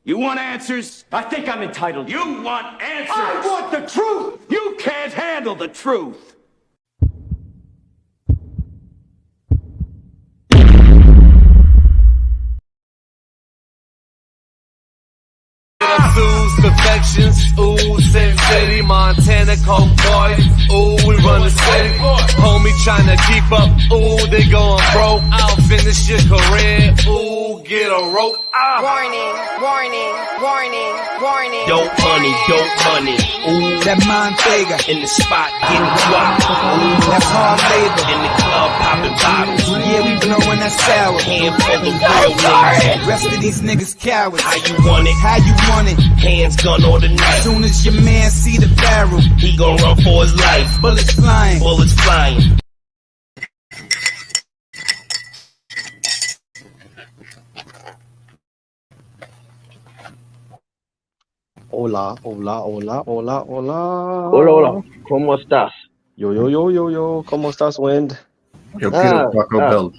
You want answers? I think I'm entitled. You want answers? I want the truth! You can't handle the truth! Perfections, ooh, Sin City, Montana, Coke Boys, ooh, we run the city, homie tryna keep up, ooh, they going broke, I'll finish your career, ooh, get a rope, Warning, warning, warning, warning. Dope money, ooh, That Montega, in the spot, getting dropped, ooh, that's hard labor. in the club, popping bottles, Yeah, we blowing that sour. hand for the real niggas, Rest of these niggas cowards. how you want it, How you want it? hands gun or the knife, Soon as your man see the barrel, he gon' run for his life, bullets flying. bullets flying. Hola, hola, hola, hola, hola. Hola, hola, ¿cómo estás? Yo, ¿cómo estás, Wind? Yo quiero Taco Bell.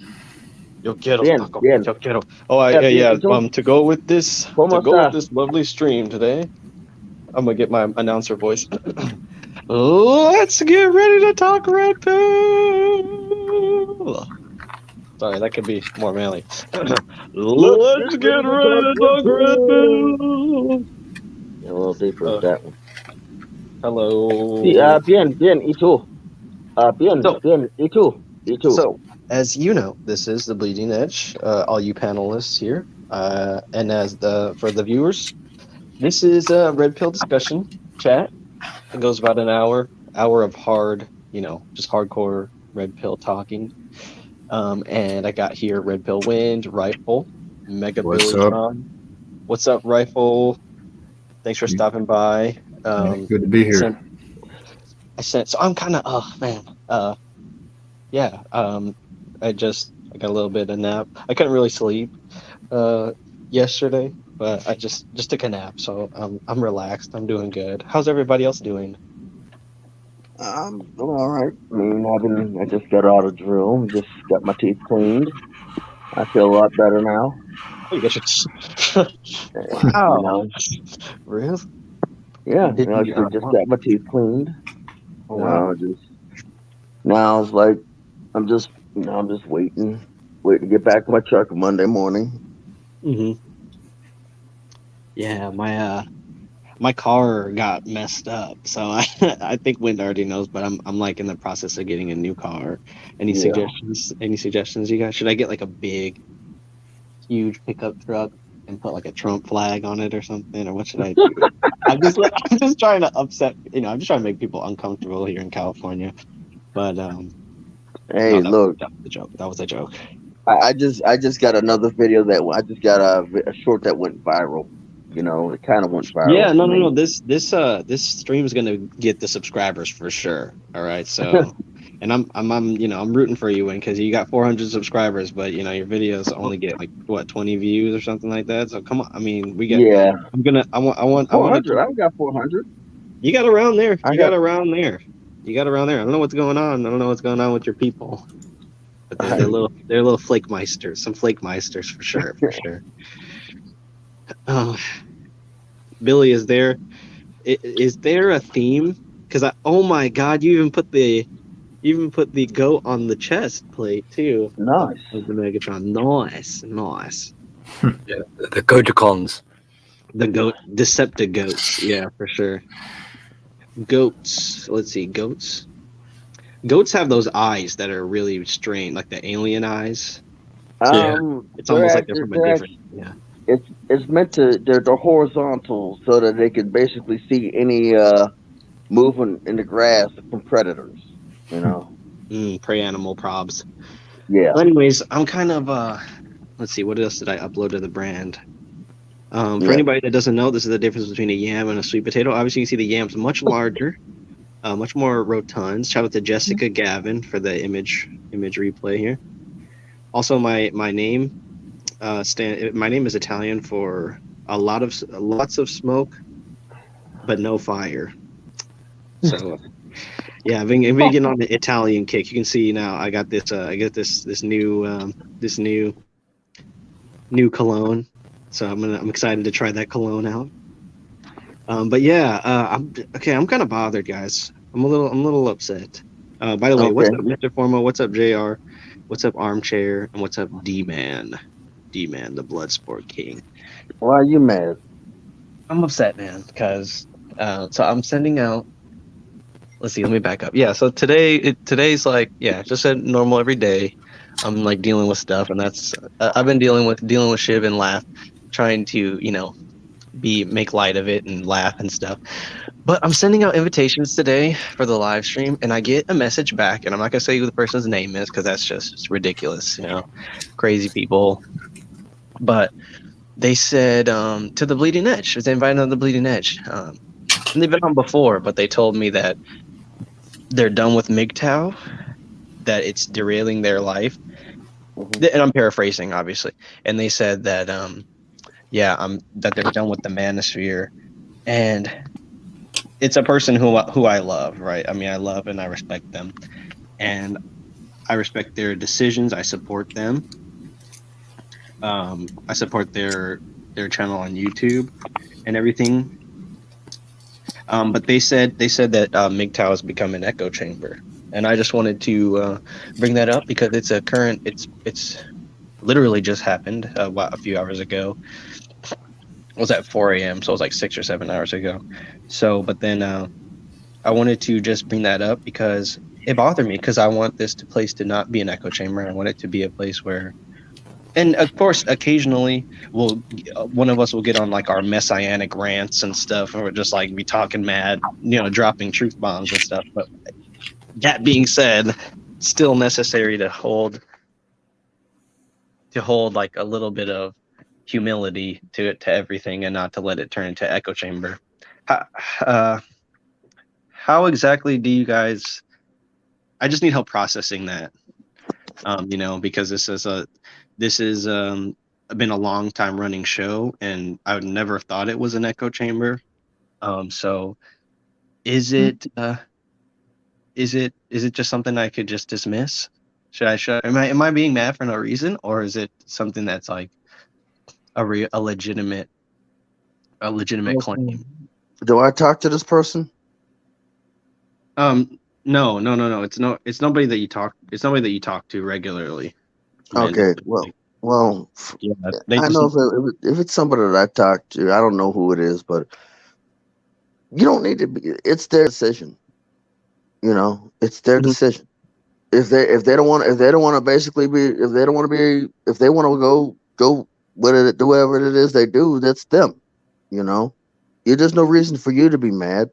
Yo quiero Bien, taco. bien. Yo quiero. Oh, Bien, ¿y tú? to go with this, ¿Cómo estás? lovely stream today, I'm gonna get my announcer voice. Let's get ready to talk Red Pill. Sorry, that could be more manly. Let's get ready to talk Red Pill. Yeah, a little deeper with that one. Hello. Sí, bien, y tú? Bien, So- bien, y tú? So, as you know, this is the Bleeding Edge. All you panelists here, and for the viewers, this is a Red Pill discussion chat. It goes about an hour of hard, just hardcore Red Pill talking. And I got here Red Pill Wind, Rifle, Mega What's Billy up? John. What's up, Rifle? Thanks for stopping by. Good to be here. So I'm kind of, I got a little bit of nap. I couldn't really sleep yesterday, but I just took a nap, so I'm relaxed. I'm doing good. How's everybody else doing? I'm doing all right. I mean, I just got out of drill, just got my teeth cleaned. I feel a lot better now. Oh, you got your You know, Really? yeah, Did like I you- said, just got my teeth cleaned. Oh, wow. Now it's like I'm just waiting to get back to my truck Monday morning. Mm-hmm. Yeah, my car got messed up, so I think Wind already knows, but I'm like in the process of getting a new car. Any Yeah. suggestions? Any suggestions, you guys? Should I get like a big, huge pickup truck and put like a Trump flag on it or something, or what should I do? I'm just trying to upset. I'm just trying to make people uncomfortable here in California. But Hey, no, look, that was a joke. That was a joke. I just got another video I just got a short that went viral. It kind of went viral. Yeah, for no. me. This stream is gonna get the subscribers for sure. All right, so, and I'm rooting for you, Win, because you got 400 subscribers, but your videos only get like what 20 views or something like that. So come on, I mean we get. Yeah, I want 400. I've got 400. You got around there. I You got around there. I don't know what's going on. I don't know what's going on with your people. But they're little flake meisters. Some flake meisters for sure. Billy, is there a theme? Because oh my God, you even put the goat on the chest plate too. Nice. Of the Megatron. Nice. Yeah, the Goticons. The goat, Deceptigoats. Yeah, for sure. Goats. Let's see, goats. Goats have those eyes that are really strange, like the alien eyes. It's almost like they're from a different. Yeah. It's meant to. They're horizontal so that they can basically see any movement in the grass from predators. Prey animal probs. Yeah. Well, anyways, I'm kind of let's see, what else did I upload to the brand? For anybody that doesn't know, this is the difference between a yam and a sweet potato. Obviously, you can see the yam's much larger, much more rotund. Shout out to Jessica Gavin for the image replay here. Also, my name my name is Italian for lots of smoke, but no fire. So yeah, I've been getting on the Italian kick. You can see now I got this this new cologne. So I'm excited to try that cologne out. But yeah, I'm kind of bothered, guys. I'm a little upset. By the way, what's up, Mr. Formo? What's up, JR? What's up, Armchair? And what's up, D-Man? D-Man, the Bloodsport King. Why are you mad? I'm upset, man, because so I'm sending out. Let's see. Let me back up. Yeah. So today's like just a normal every day. I'm like dealing with stuff, and that's I've been dealing with Shiv and laugh, trying to make light of it and laugh and stuff. But I'm sending out invitations today for the live stream, and I get a message back, and I'm not gonna say who the person's name is because that's just ridiculous, crazy people. But they said to the Bleeding Edge, they invited on the Bleeding Edge. And they've been on before, but they told me that they're done with MGTOW, that it's derailing their life. And I'm paraphrasing, obviously. And they said that that they're done with the manosphere, and it's a person who I love, right? I mean, I love and I respect them, and I respect their decisions. I support them. I support their channel on YouTube and everything. But they said that MGTOW has become an echo chamber, and I just wanted to bring that up because it's it's literally just happened a few hours ago. It was at 4 a.m., so it was like 6 or 7 hours ago. So, but then I wanted to just bring that up because it bothered me, because I want this place to not be an echo chamber. I want it to be a place where, and of course, occasionally one of us will get on like our messianic rants and stuff, and we're just like be talking mad, dropping truth bombs and stuff. But that being said, still necessary to hold like a little bit of humility to everything, and not to let it turn into echo chamber. How exactly do you guys? I just need help processing that, because this is been a long time running show, and I would never have thought it was an echo chamber. So is it just something I could just dismiss? Am I being mad for no reason, or is it something that's like a legitimate claim? Do I talk to this person? No. It's nobody that you talk. It's nobody that you talk to regularly. Okay. Well. Yeah, I know if it's somebody that I talk to, I don't know who it is, but you don't need to be. It's their decision. It's their decision. If they don't want to basically be, if they want to go do whatever it is they do, that's them. There's no reason for you to be mad.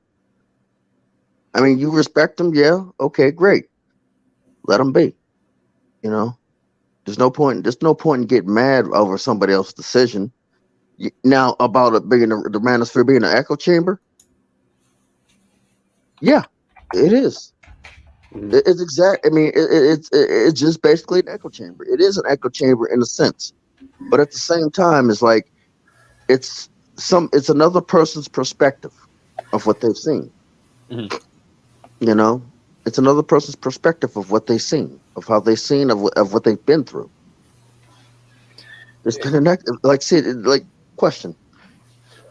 I mean, you respect them, yeah. Okay, great. Let them be. There's no point in getting mad over somebody else's decision. Now, about it being the manosphere being an echo chamber, yeah, it is. It's exact. I mean, it's just basically an echo chamber. It is an echo chamber in a sense, but at the same time, it's like it's another person's perspective of what they've seen. Mm-hmm. It's another person's perspective of what they've seen, of how they've seen, of what they've been through. There's been question.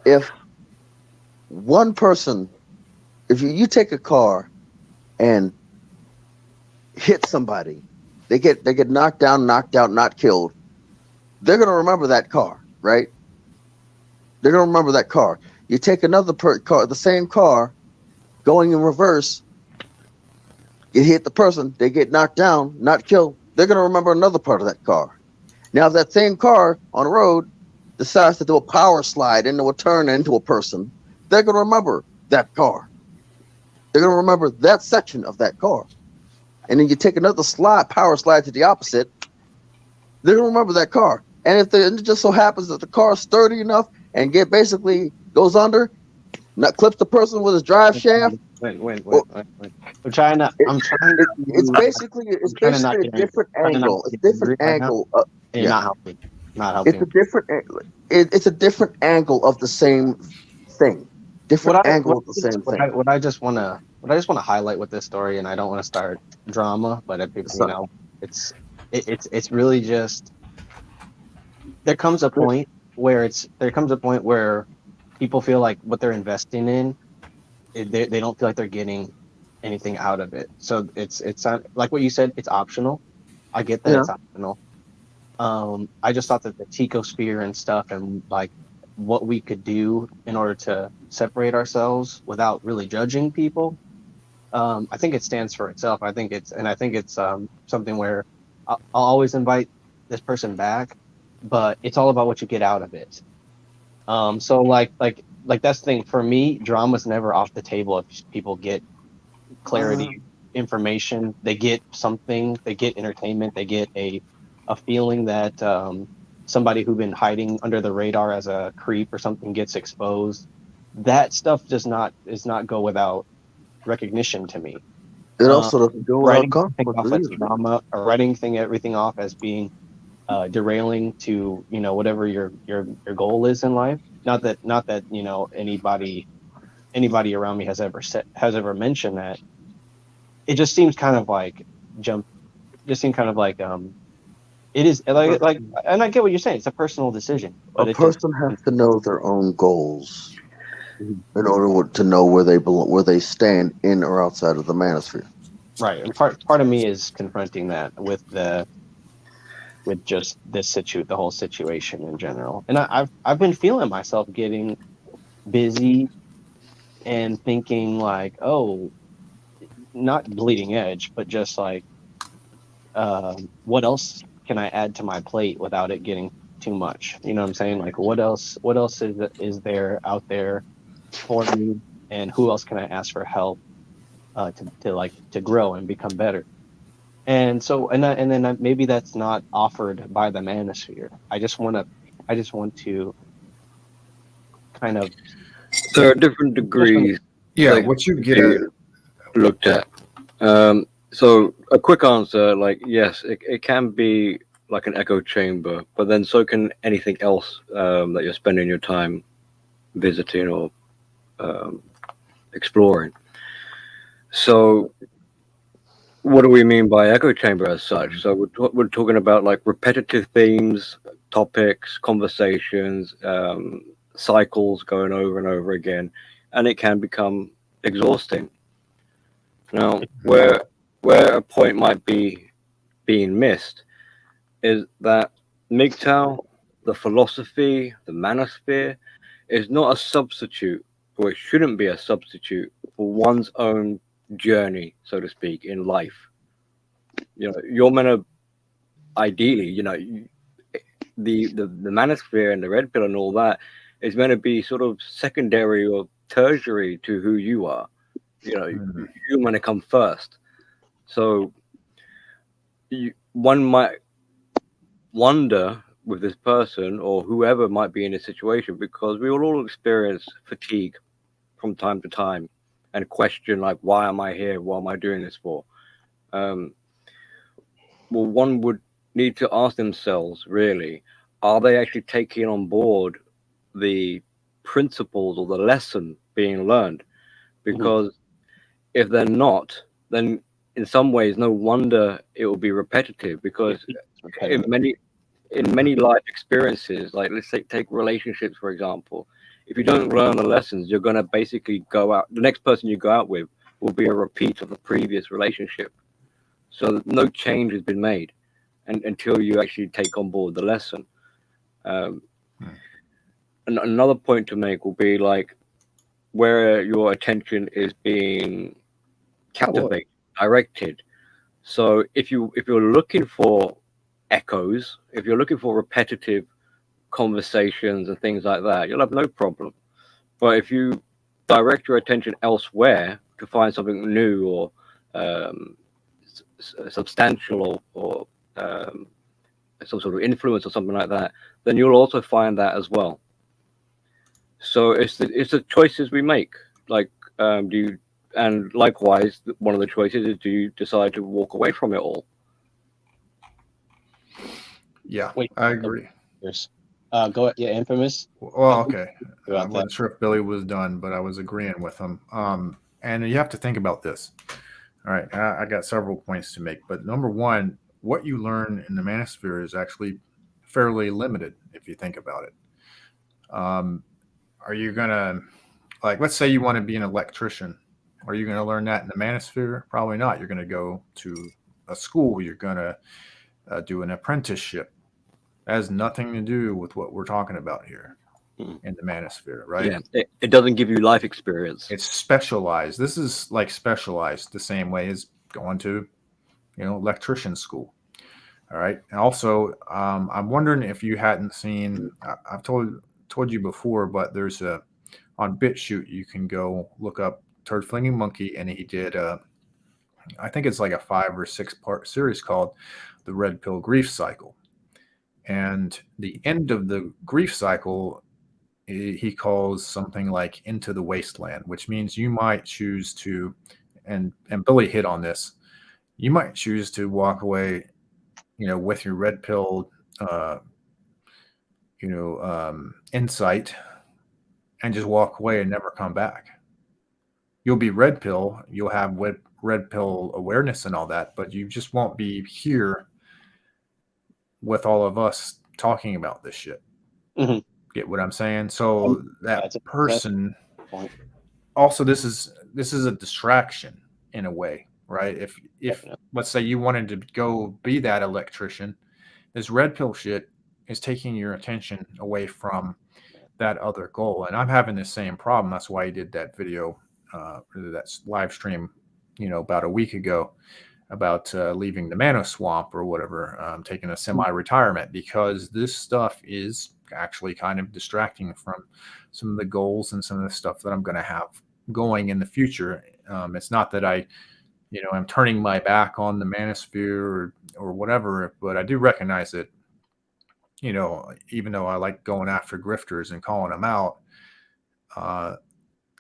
If one person, if you take a car and hit somebody, they get knocked down, knocked out, not killed, they're gonna remember that car, right? They're gonna remember that car. You take another car, the same car, going in reverse. You hit the person, they get knocked down, not killed. They're going to remember another part of that car. Now, if that same car on the road decides to do a power slide into a turn into a person, they're going to remember that car. They're going to remember that section of that car. And then you take another power slide to the opposite, they're going to remember that car. And if it just so happens that the car is sturdy enough and basically goes under, not clips the person with his drive shaft. Wait. I'm trying to. It's basically a different angle. It's a different angle. Not helping. It's a different angle of the same thing. What I just want to highlight with this story, and I don't want to start drama, but it's really just there comes a point where there comes a point where people feel like what they're investing in, they don't feel like they're getting anything out of it. So it's not like what you said. It's optional. I get that Yeah. it's optional. I just thought that the tecosphere and stuff and like what we could do in order to separate ourselves without really judging people. I think it stands for itself. I think it's something where I'll always invite this person back, but it's all about what you get out of it. So like that's the thing for me. Drama's never off the table if people get clarity, information. They get something. They get entertainment. They get a feeling that somebody who's been hiding under the radar as a creep or something gets exposed. That stuff does not go without recognition to me. It also doesn't go without Writing thing conflict off as either. drama, or writing everything off as being derailing to whatever your goal is in life. Not that anybody around me has ever mentioned that. It just seems kind of like jump. Just seems kind of like it is like, and I get what you're saying. It's a personal decision, but A it just person has to know their own goals Mhm. in order to know where they belong, where they stand in or outside of the manosphere. Right. And part of me is confronting that with just the whole situation in general. And I've been feeling myself getting busy and thinking like, oh, not bleeding edge, but just like, what else can I add to my plate without it getting too much? You know what I'm saying? Like, what else is there out there for me, and who else can I ask for help to grow and become better? And so, and then maybe that's not offered by the manosphere. I just want to kind of There are different just from degrees Yeah, that what you can get be at. looked at. So a quick answer, like yes, it can be like an echo chamber, but then so can anything else that you're spending your time visiting or um, exploring. So what do we mean by echo chamber as such? So we're talking about like repetitive themes, topics, conversations, cycles going over and over again, and it can become exhausting. Now, where a point might be being missed is that MGTOW, the philosophy, the manosphere, is not a substitute, or it shouldn't be a substitute for one's own journey, so to speak, in life. You're meant to ideally, the manosphere and the red pill and all that is meant to be sort of secondary or tertiary to who you are. You're meant to come first. So one might wonder with this person or whoever might be in this situation, because we will all experience fatigue from time to time and question like, why am I here? What am I doing this for? Well, one would need to ask themselves, really, are they actually taking on board the principles or the lesson being learned? Because if they're not, then in some ways, no wonder it will be repetitive. Because in many life experiences, like let's say take relationships for example, if you don't learn the lessons, you're going to basically go out. The next person you go out with will be a repeat of the previous relationship. So no change has been made, and until you actually take on board the lesson. And another point to make will be like where your attention is being captivated, directed. So if you're looking for echoes, if you're looking for repetitive conversations and things like that, you'll have no problem. But if you direct your attention elsewhere to find something new or substantial or some sort of influence or something like that, then you'll also find that as well. So it's the choices we make. Like, do you, and likewise, one of the choices is, do you decide to walk away from it all? Yeah, Wait, I agree. Go ahead. Yeah, infamous. Well, okay. I About that. wasn't sure if Billy was done, but I was agreeing with him. And you have to think about this. All right, I got several points to make, but number one, what you learn in the manosphere is actually fairly limited if you think about it. Are you gonna, like, let's say you want to be an electrician? Are you going to learn that in the manosphere? Probably not. You're going to go to a school. You're going to do an apprenticeship. That has nothing to do with what we're talking about here in the manosphere, right? Yeah, it doesn't give you life experience. It's specialized. This is like specialized the same way as going to, electrician school. All right. And also, I'm wondering if you hadn't seen. I've told you before, but there's on BitChute you can go look up Turd Flinging Monkey, and he did. I think it's like a 5 or 6 part series called the Red Pill Grief Cycle, and the end of the grief cycle he calls something like into the wasteland, which means you might choose to, and Billy hit on this. You might choose to walk away, with your red pill, insight, and just walk away and never come back. You'll be red pill. You'll have red pill awareness and all that, but you just won't be here with all of us talking about this shit. Mm-hmm. Get what I'm saying? So that person. Point. Also, this is a distraction in a way, right? If let's say you wanted to go be that electrician, this red pill shit is taking your attention away from that other goal. And I'm having the same problem. That's why I did that video, that live stream, about a week ago about leaving the Mano Swamp or whatever, taking a semi-retirement, because this stuff is actually kind of distracting from some of the goals and some of the stuff that I'm going to have going in the future. It's not that I'm turning my back on the manosphere or whatever, but I do recognize that, even though I like going after grifters and calling them out,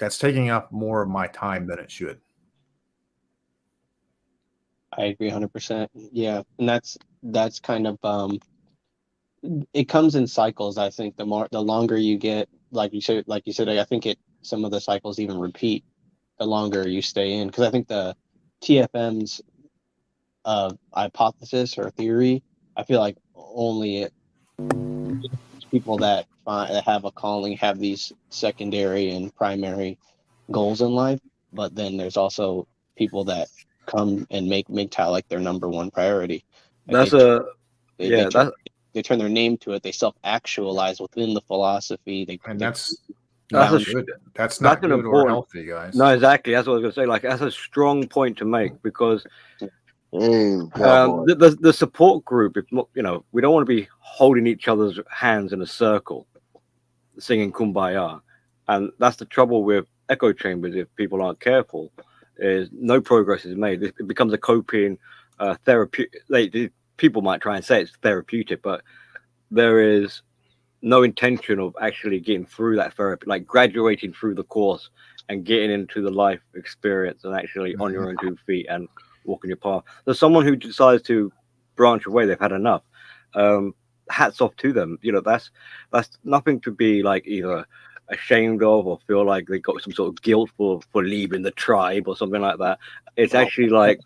that's taking up more of my time than it should. I agree 100%. Yeah, and that's kind of it comes in cycles. I think the longer you get, like you said, I think some of the cycles even repeat the longer you stay in, because I think the TFM's hypothesis or theory, I feel like only people that have a calling have these secondary and primary goals in life, but then there's also people that come and make MGTOW like their number one priority. Like they turn their name to it. They self-actualize within the philosophy. That's not good. That's not good or healthy, guys. No, exactly. That's what I was going to say. Like, that's a strong point to make, because the support group, if we don't want to be holding each other's hands in a circle, singing Kumbaya, and that's the trouble with echo chambers. If people aren't careful, is no progress is made. It becomes a coping therapeutic. People might try and say it's therapeutic, but there is no intention of actually getting through that therapy, like graduating through the course and getting into the life experience and actually on your own 2 feet and walking your path. There's someone who decides to branch away. They've had enough. Hats off to them. That's nothing to be like either ashamed of or feel like they got some sort of guilt for leaving the tribe or something like that. It's actually like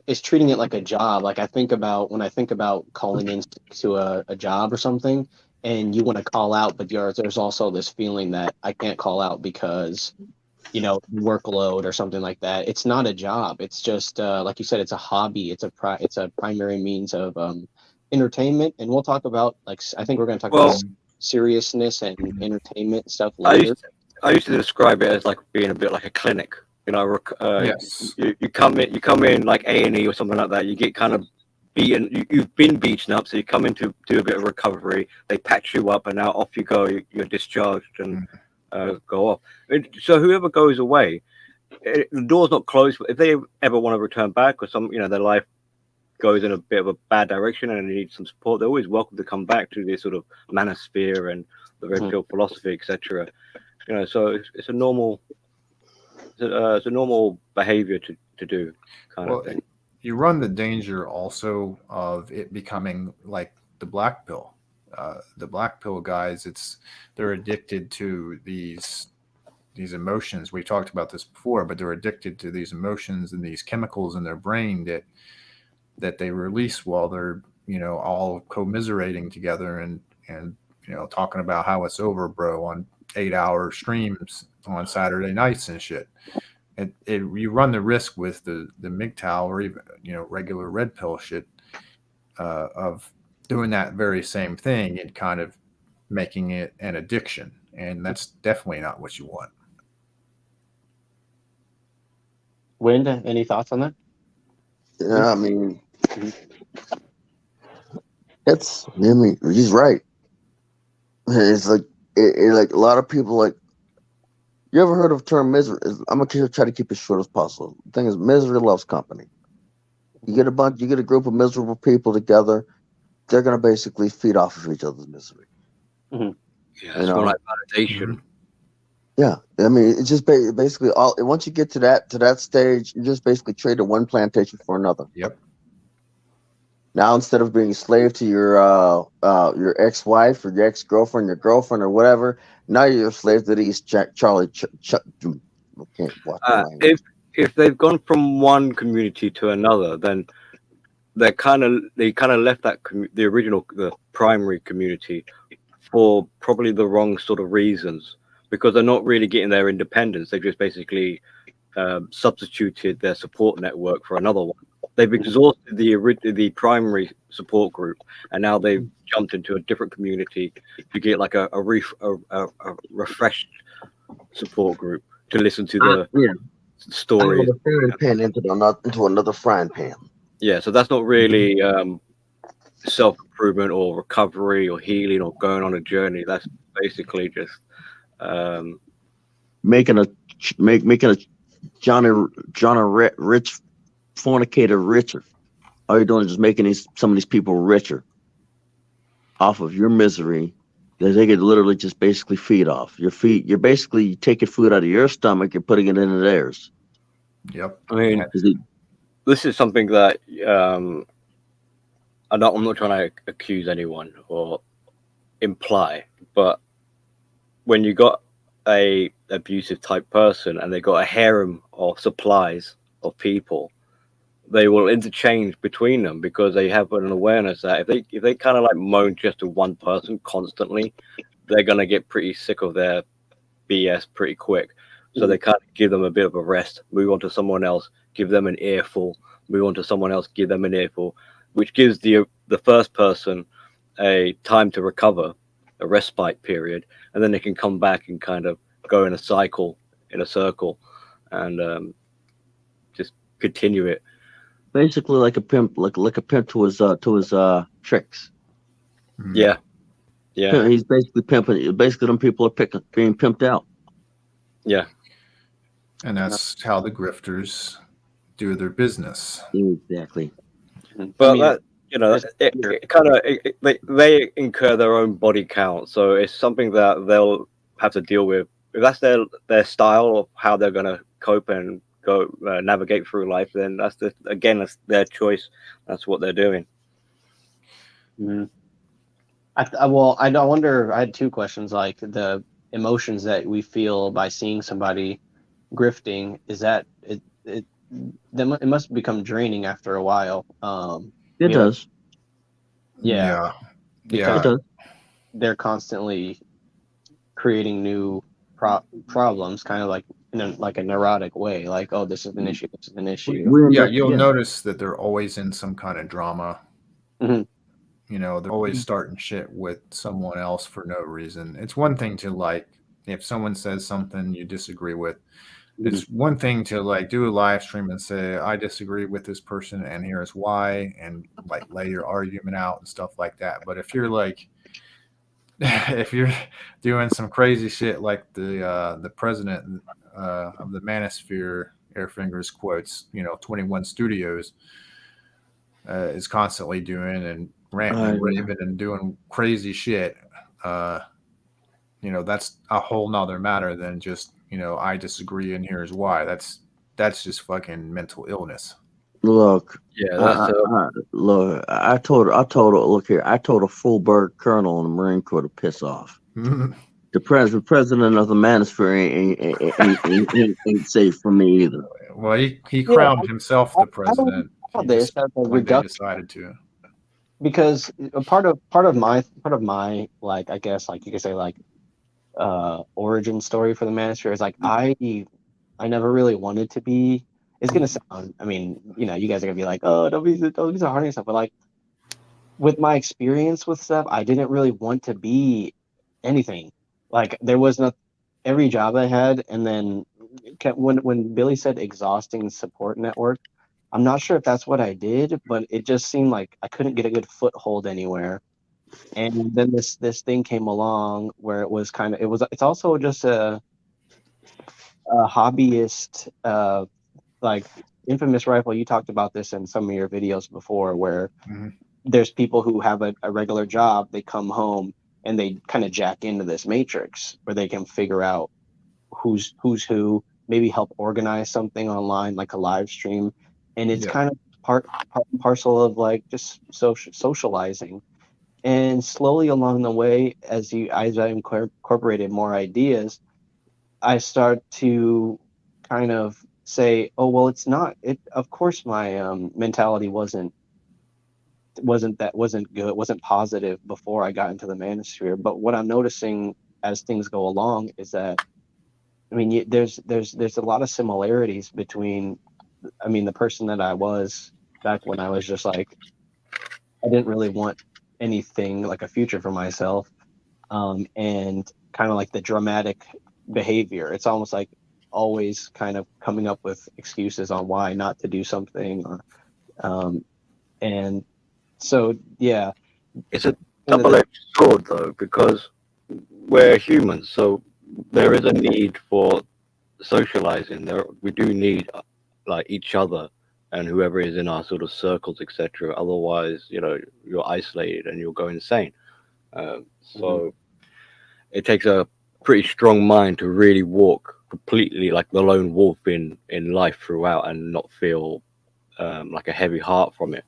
it's treating it like a job. Like when I think about calling in to a job or something, and you want to call out, but there's also this feeling that I can't call out because workload or something like that. It's not a job. It's just like you said, it's a hobby. It's a primary means of entertainment. And we'll talk about, like, I think we're going to talk about seriousness and entertainment stuff later. I used to describe it as like being a bit like a clinic. Yes. You come in like A&E or something like that. You get kind of beaten. You've been beaten up, so you come in to do a bit of recovery. They patch you up, and now off you go. You're discharged and go off. So whoever goes away, the door's not closed. If they ever want to return back, or their life goes in a bit of a bad direction and they need some support, they're always welcome to come back to this sort of manosphere and the red pill philosophy, etc. So it's a normal. It's a normal behavior to do, kind of thing. You run the danger also of it becoming like the black pill. The black pill guys, they're addicted to these emotions. We talked about this before, but they're addicted to these emotions and these chemicals in their brain that they release while they're all commiserating together and talking about how it's over, bro, on 8-hour streams on Saturday nights and shit. You run the risk with the MGTOW or even regular red pill shit of doing that very same thing and kind of making it an addiction, and that's definitely not what you want. Wind, any thoughts on that? Yeah, I mean, he's right. It's like like a lot of people like. You ever heard of the term misery? I'm gonna try to keep it short as possible. The thing is, misery loves company. You get a group of miserable people together, they're gonna basically feed off of each other's misery. Mm-hmm. Yeah, it's more like validation. Yeah, I mean, it's just basically all. Once you get to that stage, you just basically traded one plantation for another. Yep. Now instead of being a slave to your ex-wife or your ex-girlfriend, your girlfriend or whatever, now you're a slave to these Charlie. If they've gone from one community to another, then they kind of left that the primary community for probably the wrong sort of reasons, because they're not really getting their independence. They just basically substituted their support network for another one. They've exhausted the primary support group, and now they've jumped into a different community to get like a refreshed support group to listen to the stories. Frying pan into another frying pan. Yeah, so that's not really self-improvement or recovery or healing or going on a journey. That's basically just making a Johnny Rich fornicator richer. All you're doing is just making some of these people richer off of your misery that they could literally just basically feed off. You're basically taking food out of your stomach, you're putting it into theirs. Yep. I mean, this is something that I'm not trying to accuse anyone or imply, but when you got a abusive type person and they got a harem of supplies of people, they will interchange between them because they have an awareness that if they kind of like moan just to one person constantly, they're gonna get pretty sick of their BS pretty quick. So they kind of give them a bit of a rest, move on to someone else, give them an earful, move on to someone else, give them an earful, which gives the first person a time to recover, a respite period, and then they can come back and kind of go in a circle, and just continue it. Basically, like a pimp, like a pimp to his tricks. Yeah. He's basically pimping. Basically, them people are being pimped out. Yeah. And that's how the grifters do their business. Exactly. But they incur their own body count, so it's something that they'll have to deal with. If that's their style of how they're going to cope and go navigate through life, then that's their choice. That's what they're doing. Mm-hmm. I wonder. I had two questions. Like the emotions that we feel by seeing somebody grifting, is that it must become draining after a while. It does. Yeah. Yeah. It does. They're constantly creating new problems, kind of like in a neurotic way. Like, oh, this is an issue. This is an issue. Yeah, you'll notice that they're always in some kind of drama. Mm-hmm. They're always starting shit with someone else for no reason. It's one thing to like, if someone says something you disagree with, it's one thing to like do a live stream and say, I disagree with this person and here's why, and like lay your argument out and stuff like that. But if you're like, if you're doing some crazy shit like the president of the Manosphere, Airfingers quotes, 21 Studios is constantly doing and ranting and raving and doing crazy shit, that's a whole nother matter than just, I disagree and here's why. That's just fucking mental illness. Look, Yeah, look. I told a full bird colonel in the Marine Corps to piss off. The president of the Manosphere ain't safe for me either. Well, he crowned himself the president. They When they decided to. because a part of my like I guess like you could say like origin story for the Manosphere is like I never really wanted to be. It's gonna sound. I mean, you know, you guys are gonna be like, oh, don't be so hard and stuff. But like with my experience with stuff, I didn't really want to be anything. Like there was not every job I had, and then when Billy said exhausting support network, I'm not sure if that's what I did, but it just seemed like I couldn't get a good foothold anywhere. And then this thing came along where it was kind of it's also just a hobbyist like Infamous Rifle. You talked about this in some of your videos before, where Mhm. there's people who have a regular job, they come home and they kind of jack into this matrix where they can figure out who's who, maybe help organize something online like a live stream, and it's Yeah. kind of part and parcel of like just socializing. And slowly along the way, as I incorporated more ideas, I start to kind of say, oh well, it's not it. Of course, my mentality wasn't good, wasn't positive before I got into the Manosphere. But what I'm noticing as things go along is that I mean, there's a lot of similarities between, I mean, the person that I was back when I was just like I didn't really want anything like a future for myself, and kind of like the dramatic behavior. It's almost like always kind of coming up with excuses on why not to do something, or and so yeah, It's a kind of the double-edged sword, though, because we're humans, so there is a need for socializing. We do need like each other and whoever is in our sort of circles, etc. Otherwise, you know, you're isolated and you'll go insane. So it takes a pretty strong mind to really walk completely like the lone wolf in life throughout and not feel like a heavy heart from it.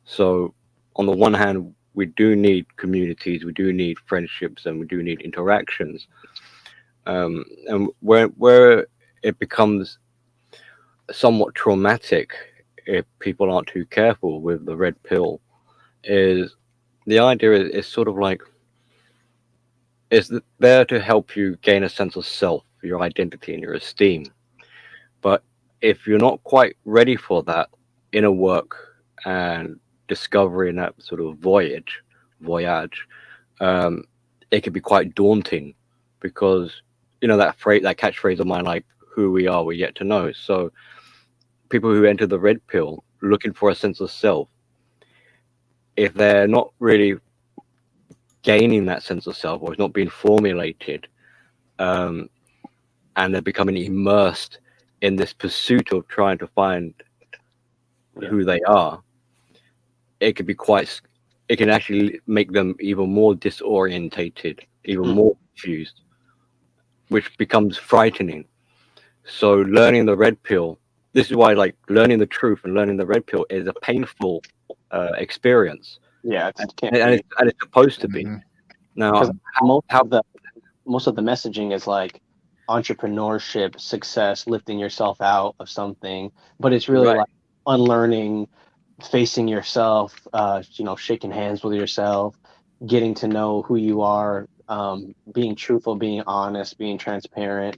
So on the one hand, we do need communities, we do need friendships, and we do need interactions. And where it becomes somewhat traumatic if people aren't too careful with the red pill is the idea is sort of like there to help you gain a sense of self, your identity, and your esteem. But if you're not quite ready for that inner work and discovery in that sort of voyage, um, it can be quite daunting because you know that phrase, that catchphrase of mine, like "who we are, we're yet to know." So people who enter the red pill looking for a sense of self, if they're not really gaining that sense of self or it's not being formulated, um, and they're becoming immersed in this pursuit of trying to find who they are, it could be it can actually make them even more disorientated, even more confused, which becomes frightening. So learning the red pill, this is why like learning the truth and learning the red pill is a painful experience, yeah, it can't and be, it's supposed to be. Mhm. Now, because most how of the messaging is like entrepreneurship, success, lifting yourself out of something, but it's really right? like unlearning, facing yourself, shaking hands with yourself, getting to know who you are, being truthful, being honest, being transparent,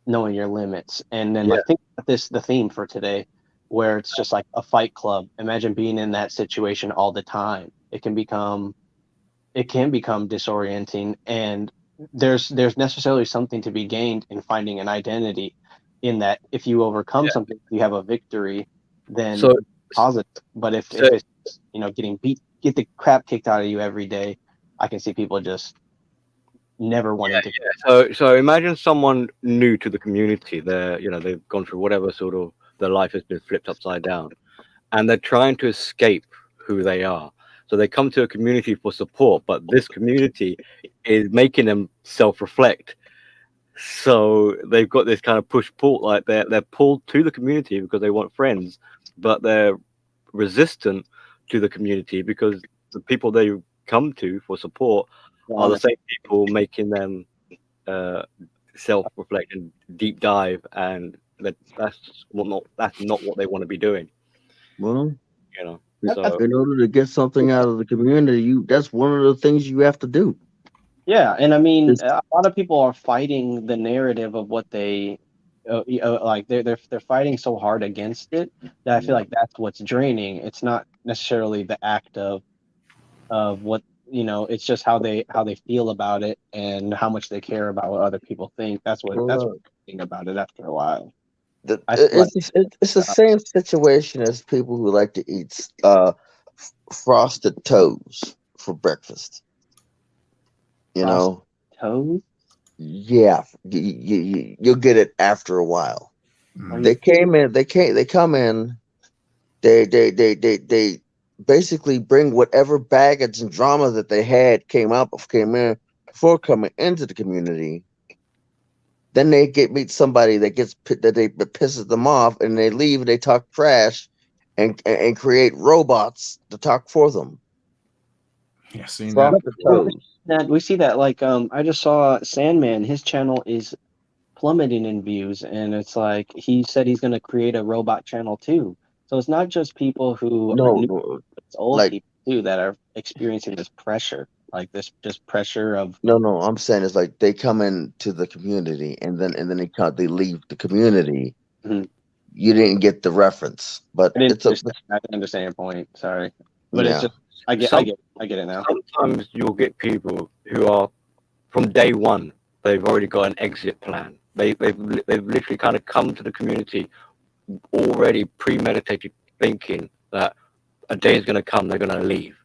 knowing your limits. And then Yeah, like think about the theme for today, where it's just like a fight club. Imagine being in that situation all the time. It can become disorienting, and there's necessarily something to be gained in finding an identity in that. If you overcome yeah. something, you have a victory, then So, positive. But so if it's getting get the crap kicked out of you every day, I can see people just never wanting to. so imagine someone new to the community. They've gone through whatever sort of their life has been flipped upside down, and they're trying to escape who they are. So they come to a community for support, but this community is making them self-reflect. So they've got this kind of push-pull, like they're pulled to the community because they want friends, but they're resistant to the community because the people they come to for support are the Honest. same people making them uh, self-reflect and deep dive, and that's not what they want to be doing. Well, You know. So In order to get something out of the community, that's one of the things you have to do. Yeah, and I mean, It's- a lot of people are fighting the narrative of what they, like they're fighting so hard against it that I feel like that's what's draining. It's not necessarily the act of what it's just how they feel about it and how much they care about what other people think. That's what I think about it after a while. I feel like it's the same situation as people who like to eat frosted toes for breakfast. You frosted know, toes. yeah, you'll get it after a while. They came in. They come in. They basically bring whatever baggage and drama that they had came in before coming into the community. Then they meet somebody that pisses them off, and they leave. And they talk trash, and create robots to talk for them. Yeah, seen From that. the toes. That we see that like I just saw Sandman. His channel is plummeting in views, and it's like he said he's going to create a robot channel too. So it's not just people who are new, No, it's old like people too that are experiencing this pressure, like this just pressure of. no. I'm saying it's like they come into the community, and then they leave the community. Mhm. You didn't get the reference, but I it's a didn't understand your point. Sorry, but it's yeah. just I get it now. sometimes you'll get people who are from day one. They've already got an exit plan. They've literally kind of come to the community already premeditated, thinking that a day is going to come, they're going to leave,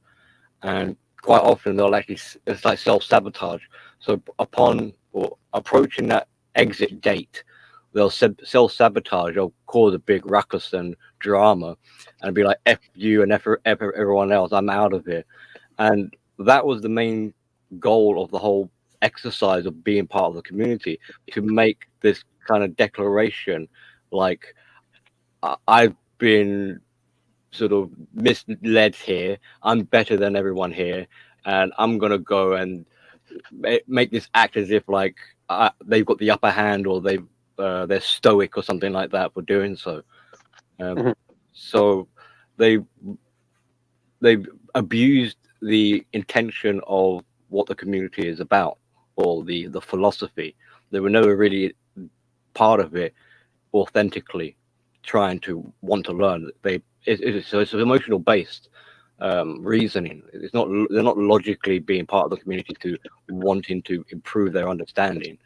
and quite often they'll actually it's like self-sabotage. So upon or approaching that exit date, they'll self-sabotage. They'll cause a big ruckus and drama, and be like, "F you and F everyone else. I'm out of here." And that was the main goal of the whole exercise of being part of the community, to make this kind of declaration, like, I've been sort of misled here. I'm better than everyone here, and I'm gonna go and make this act as if like they've got the upper hand, or they're stoic or something like that for doing so. Mhm. So they they've abused the intention of what the community is about, or the philosophy. They were never really part of it authentically, trying to want to learn. It's emotional based reasoning. It's not, they're not logically being part of the community to wanting to improve their understanding.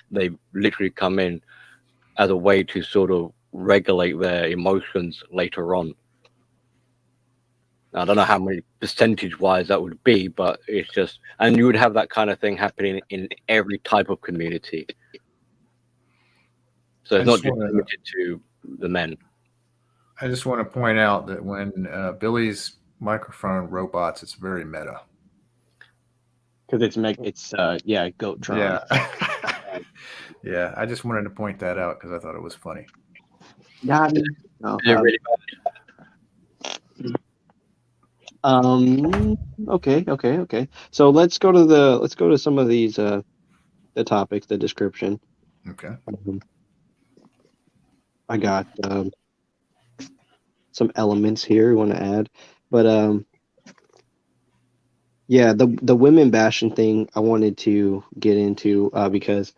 They literally come in as a way to sort of regulate their emotions later on. I don't know how many percentage wise that would be, but it's just, and you would have that kind of thing happening in every type of community. So it's not just limited to the men. I just want to point out that when Billy's microphone robots, it's very meta. Because it's Goattron. Yeah. Yeah, I just wanted to point that out because I thought it was funny. Got it. No, Is it really okay. So let's go to some of these the topics, the description. Okay. I got some elements here we want to add, but yeah, the women bashing thing I wanted to get into because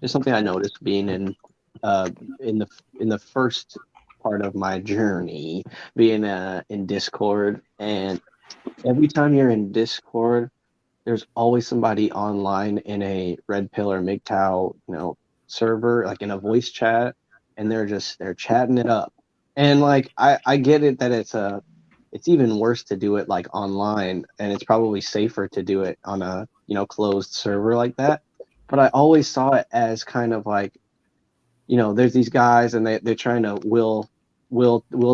it's something I noticed being in the first part of my journey, being in Discord, and every time you're in Discord, there's always somebody online in a Redpill or MGTOW, server, like in a voice chat, and they're chatting it up. And like I get it that it's even worse to do it like online, and it's probably safer to do it on a closed server like that. But I always saw it as kind of like, there's these guys and they're trying to will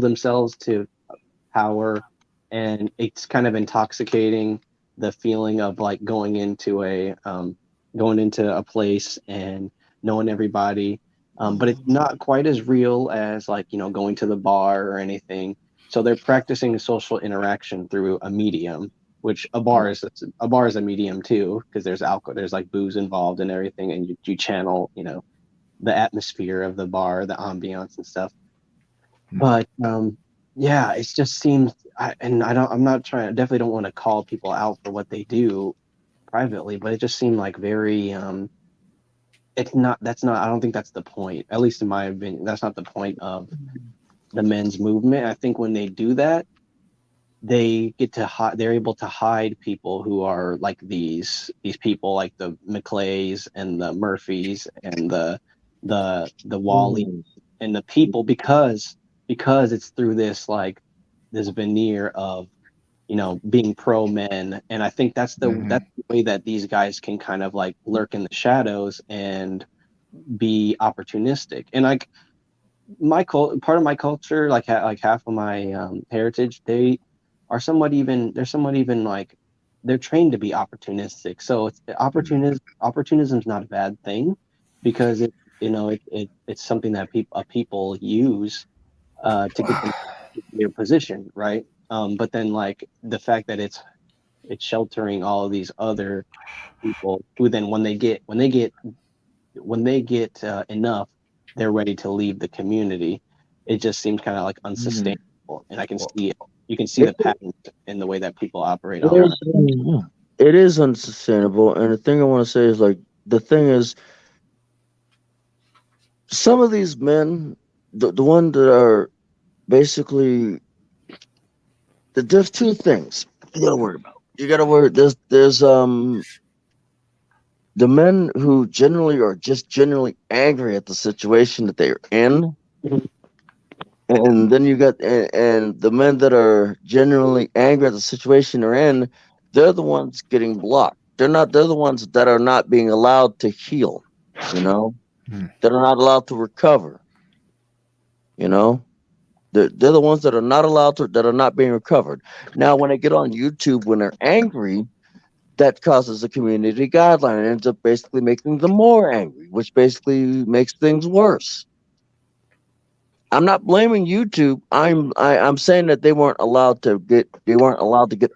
themselves to power, and it's kind of intoxicating, the feeling of like going into a place and knowing everybody, but it's not quite as real as like going to the bar or anything. So they're practicing social interaction through a medium, which a bar is a medium too, because there's alcohol, there's like booze involved and everything, and you channel the atmosphere of the bar, the ambiance and stuff. But yeah, it just seems, I'm not trying, I definitely don't want to call people out for what they do privately, but it just seemed like very, I don't think that's the point, at least in my opinion. That's not the point of the men's movement. I think when they do that, they get to hide, they're able to hide people who are like these people like the McClays and the Murphys and the Wally and the people, because it's through this like this veneer of, you know, being pro men. And I think that's the way that these guys can kind of like lurk in the shadows and be opportunistic. And like part of my culture, like like half of my heritage, they're somewhat even like they're trained to be opportunistic. So it's opportunism is not a bad thing, because it, you know, it's something that people use to get them to their position, right? But then like the fact that it's sheltering all of these other people who then when they get enough, they're ready to leave the community. It just seems kind of like unsustainable, and I can see it. You can see the pattern in the way that people operate online. It is unsustainable. And the thing I want to say is like the thing is some of these men, the ones that are basically there's two things you gotta worry about. You gotta worry there's the men who generally are just generally angry at the situation that they're in. And then you got and the men that are genuinely angry at the situation they're in, they're the ones getting blocked. They're the ones that are not being allowed to heal, you know? That are not allowed to recover. You know? They're the ones that are not allowed to that are not being recovered. Now when they get on YouTube when they're angry, that causes a community guideline and ends up basically making them more angry, which basically makes things worse. I'm not blaming YouTube. I'm saying that they weren't allowed to get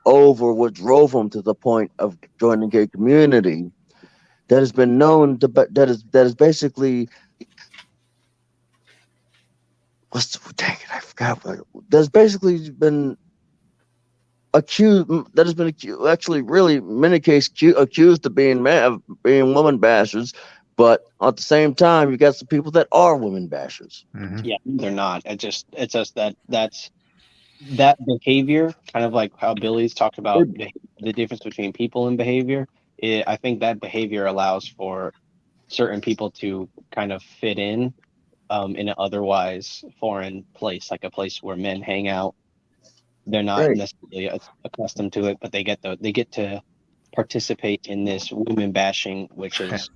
over what drove them to the point of joining a community that has been known to that is basically dang it, I forgot what that's basically been accused that has been accused, actually really in many cases accused of being woman bashers, but at the same time you got some people that are women bashers. Yeah, they're not. It's just that behavior, kind of like how Billy's talked about the difference between people and behavior. I think that behavior allows for certain people to kind of fit in an otherwise foreign place, like a place where men hang out. They're not Right. necessarily accustomed to it, but they get to participate in this women bashing, which is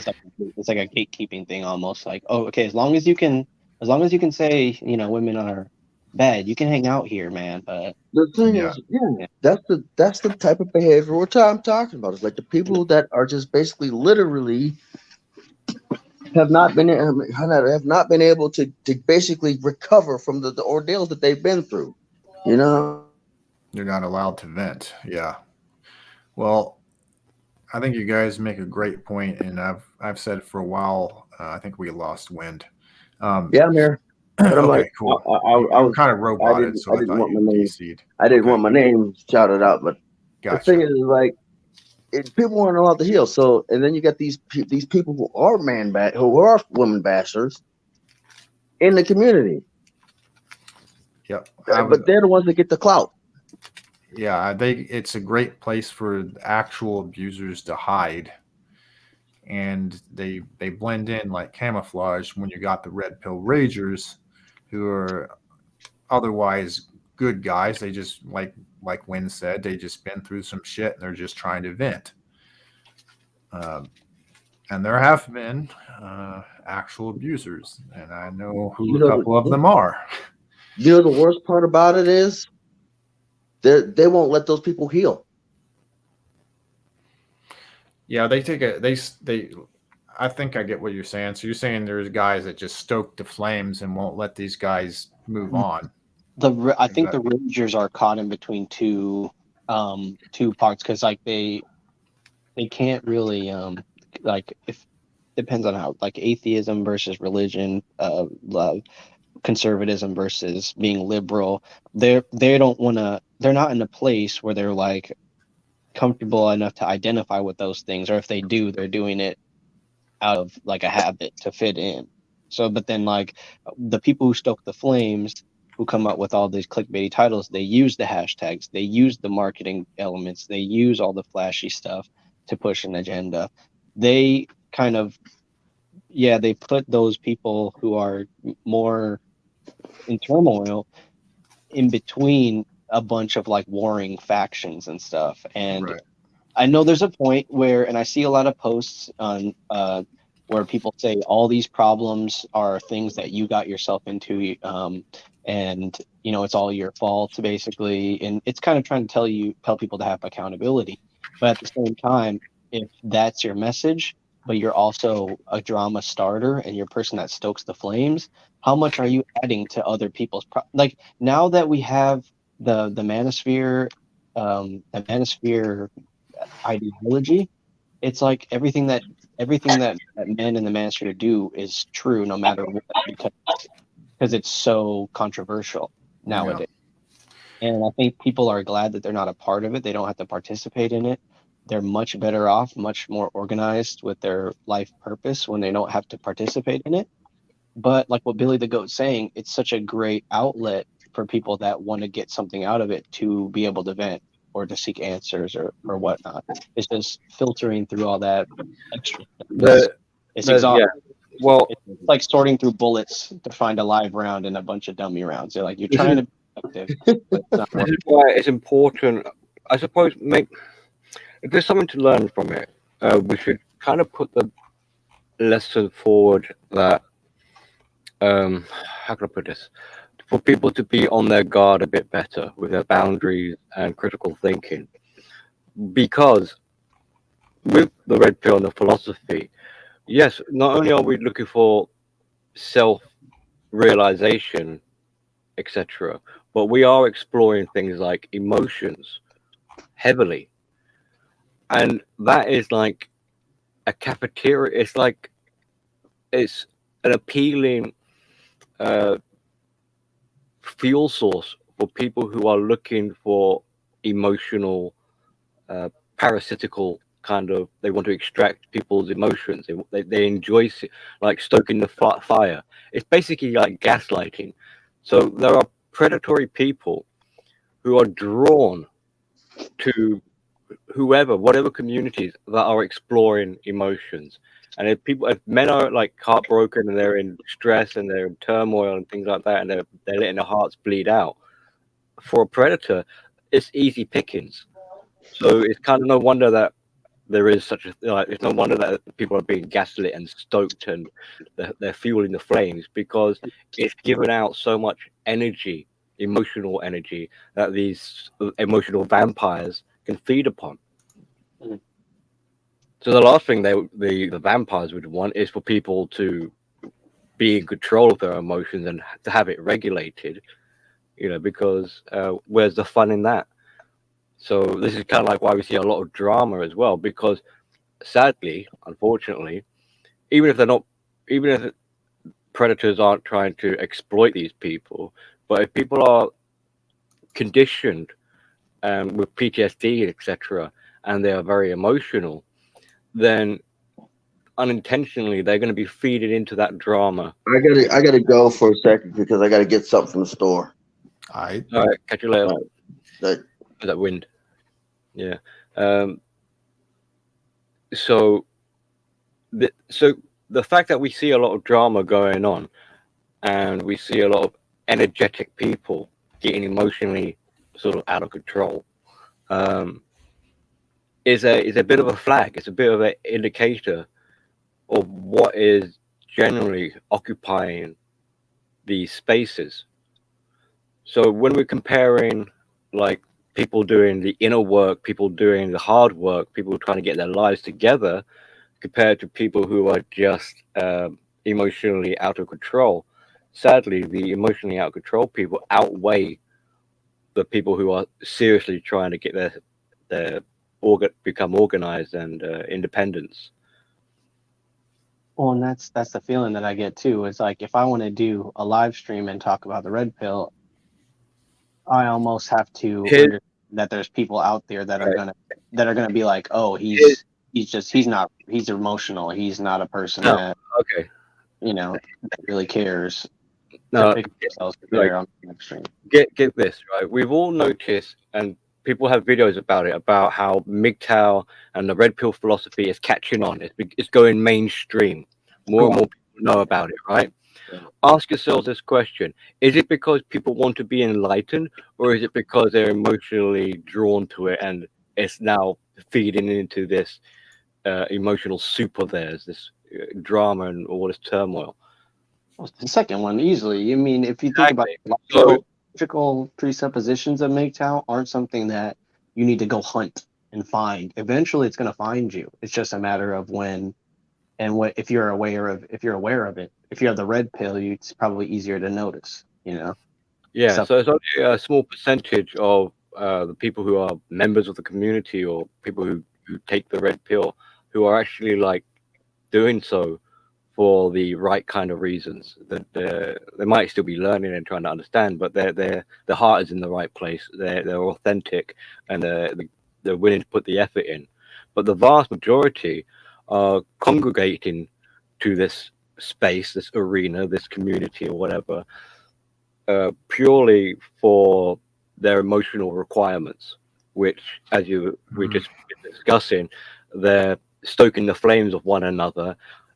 like it's like a gatekeeping thing almost. Like, oh, okay, as long as you can say, you know, women are bad, you can hang out here, man. But The thing Yeah. is, yeah, that's the type of behavior I'm talking about. It's like the people that are just basically literally have not been able to basically recover from the ordeals that they've been through. You know, You're not allowed to vent. Yeah. Well, I think you guys make a great point, and I've said for a while. I think we lost wind. yeah, I'm here, but I'm like, Okay, cool. I You were was, kind of roboted, so I I didn't thought want my you name, DC'd. I didn't Okay, want my name shouted out, but the thing gotcha. is, like, people weren't allowed to heal. So, and then you got these people who are who are women bashers in the community, Yep. but they're the ones that get the clout. Yeah, it's a great place for actual abusers to hide, and they blend in like camouflage when you got the red pill ragers who are otherwise good guys. They just like Wynn said, they just been through some shit and they're just trying to vent. And there have been actual abusers, and I know who You a know, couple of them are. you know the worst part about it is they won't let those people heal. Yeah, they take a they. I think I get what you're saying. So you're saying there's guys that just stoke the flames and won't let these guys move on. I think the Rangers are caught in between two parts, because like they can't really like, if depends on how, like, atheism versus religion, love. conservatism versus being liberal. They don't want to. They're not in a place where they're like comfortable enough to identify with those things, or if they do, they're doing it out of like a habit to fit in. So, but then like the people who stoke the flames, who come up with all these clickbaity titles, they use the hashtags, they use the marketing elements, they use all the flashy stuff to push an agenda. They kind of, yeah, they put those people who are more in turmoil in between a bunch of like warring factions and stuff. And Right. I know there's a point where, and I see a lot of posts on where people say all these problems are things that you got yourself into, and you know it's all your fault basically, and it's kind of trying to tell people to have accountability. But at the same time, if that's your message, but you're also a drama starter and you're a person that stokes the flames, how much are you adding to other people's like now that we have the manosphere, the manosphere ideology, it's like everything that men in the manosphere do is true no matter what, because it's so controversial nowadays. And I think people are glad that they're not a part of it. They don't have to participate in it. They're much better off, much more organized with their life purpose when they don't have to participate in it. But like what Billy the Goat's saying, it's such a great outlet for people that want to get something out of it to be able to vent or to seek answers or whatnot. It's just filtering through all that extra stuff. It's exhausting. Yeah. Well, It's like sorting through bullets to find a live round and a bunch of dummy rounds. They're like, you're trying to be effective, but it's not this is why it's important. I suppose if there's something to learn from it, we should kind of put the lesson forward that how can I put this? For people to be on their guard a bit better with their boundaries and critical thinking, because with the red pill and the philosophy, yes, not only are we looking for self-realization, etc., but we are exploring things like emotions heavily, and that is like a cafeteria. It's like it's an appealing fuel source for people who are looking for emotional, parasitical kind of. They want to extract people's emotions. They enjoy like stoking the fire. It's basically like gaslighting. So there are predatory people who are drawn to whatever communities that are exploring emotions. And if men are like heartbroken and they're in stress and they're in turmoil and things like that, and they're letting their hearts bleed out, for a predator, it's easy pickings. So it's kind of no wonder that there is such a it's no wonder that people are being gaslit and stoked and they're fueling the flames, because it's given out so much energy, emotional energy, that these emotional vampires can feed upon. So the last thing the vampires would want is for people to be in control of their emotions and to have it regulated, because where's the fun in that? So this is kind of like why we see a lot of drama as well, because sadly, unfortunately, even if predators aren't trying to exploit these people, but if people are conditioned with PTSD, etc., and they are very emotional, then unintentionally they're going to be feeding into that drama. I gotta go for a second because I gotta get something from the store. All right. All right, catch you later. All right. That wind. Yeah. So the fact that we see a lot of drama going on, and we see a lot of energetic people getting emotionally sort of out of control, is a bit of a flag. It's a bit of an indicator of what is generally occupying these spaces. So when we're comparing like people doing the inner work, people doing the hard work, people trying to get their lives together, compared to people who are just emotionally out of control, sadly, the emotionally out of control people outweigh the people who are seriously trying to get become organized and independence. Well, and that's the feeling that I get too. It's like if I want to do a live stream and talk about the red pill, I almost have to Here's, understand that there's people out there that are okay, gonna be like, oh, here's, he's emotional. He's not a person no, that okay. that really cares. They're No, picking themselves like, together on the live stream. get this right. We've all noticed, and people have videos about it, about how MGTOW and the red pill philosophy is catching on. It's going mainstream. More and more people know about it, right? Ask yourselves this question: is it because people want to be enlightened, or is it because they're emotionally drawn to it and it's now feeding into this emotional soup of theirs, this drama and all this turmoil? Well, the second one, easily. You mean, if you think about Exactly. it, So logical presuppositions of MGTOW aren't something that you need to go hunt and find. Eventually, it's going to find you. It's just a matter of when and what. If you're aware of it, if you have the red pill, it's probably easier to notice. yeah, So so it's only a small percentage of the people who are members of the community or people who take the red pill who are actually like doing so for the right kind of reasons. That they might still be learning and trying to understand, but their heart is in the right place. They're authentic and they're willing to put the effort in. But the vast majority are congregating to this space, this arena, this community, or whatever, purely for their emotional requirements, which, as we just been discussing, they're stoking the flames of one another,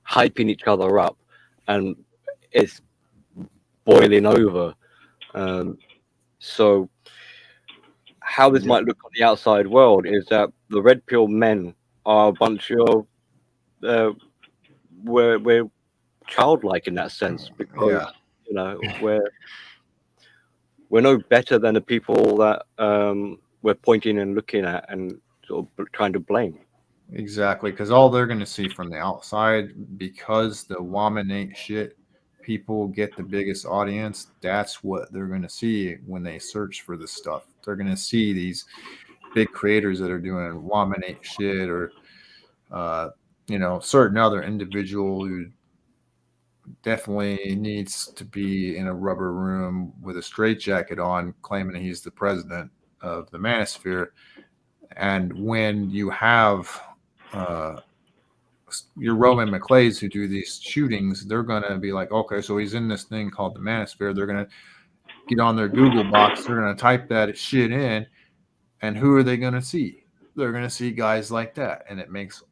hyping each other up, and it's boiling over. So how this might look on the outside world is that the red pill men are a bunch of we're childlike in that sense, because we're no better than the people that we're pointing and looking at and sort of trying to blame. Exactly, because all they're going to see from the outside, because the womanate shit, people get the biggest audience. That's what they're going to see when they search for this stuff. They're going to see these big creators that are doing womanate shit, or certain other individual who definitely needs to be in a rubber room with a straitjacket on, claiming he's the president of the manosphere. And when you have your Roman McClays who do these shootings, they're going to be like, okay, so he's in this thing called the manosphere. They're going to get on their Google box. They're going to type that shit in. And who are they going to see? They're going to see guys like that. And it makes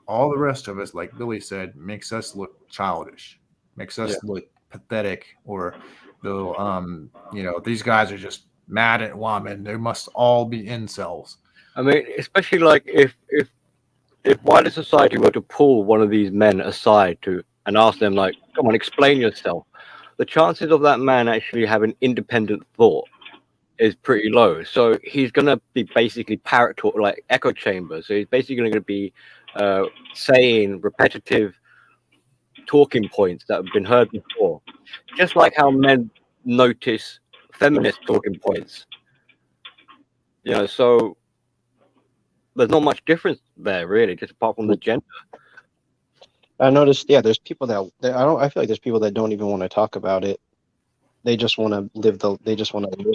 all the rest of us, like Billy said, makes us look childish, makes us look pathetic, or these guys are just mad at women. They must all be incels. I mean, especially like if wider society were to pull one of these men aside and ask them, like, come on, explain yourself, the chances of that man actually having independent thought is pretty low. So he's going to be basically parrot talk, like echo chambers. So he's basically going to be saying repetitive talking points that have been heard before, just like how men notice feminist talking points. So there's not much difference there, really, just apart from the gender. I noticed, there's people I feel like there's people that don't even want to talk about it. They just want to live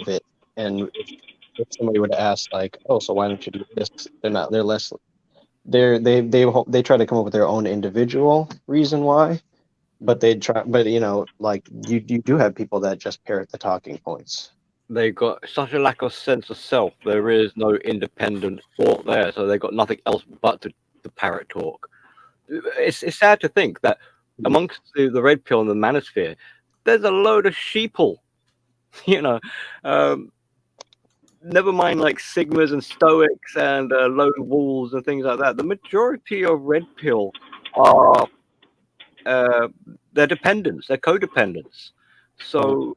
it. And if somebody were to ask, like, oh, so why don't you do this? They try to come up with their own individual reason why, but like you do have people that just parrot the talking points. They got such a lack of sense of self. There is no independent thought there, so they got nothing else but to parrot talk. It's sad to think that amongst the red pill and the manosphere, there's a load of sheeple. Never mind like sigmas and stoics and lone wolves and things like that. The majority of red pill are they're dependents, they're codependents. So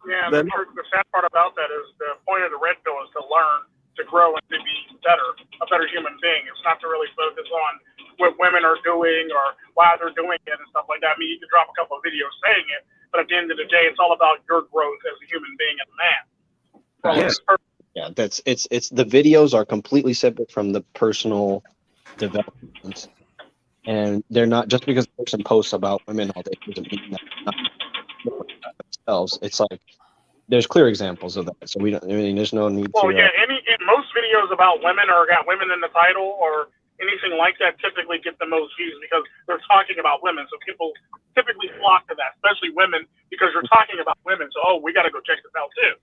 yeah, the sad part about that is the point of the red pill is to learn, to grow, and to be a better human being. It's not to really focus on what women are doing or why they're doing it and stuff like that. I mean, you can drop a couple of videos saying it, but at the end of the day, it's all about your growth as a human being and a man. It's the videos are completely separate from the personal development. And they're not, just because a person posts about women all day doesn't mean that they're not themselves. It's like there's clear examples of that. So we don't. I mean, there's no need Well, to. yeah, most videos about women or got women in the title or anything like that typically get the most views because they're talking about women. So people typically flock to that, especially women, because you're talking about women. So, oh, we got to go check this out too.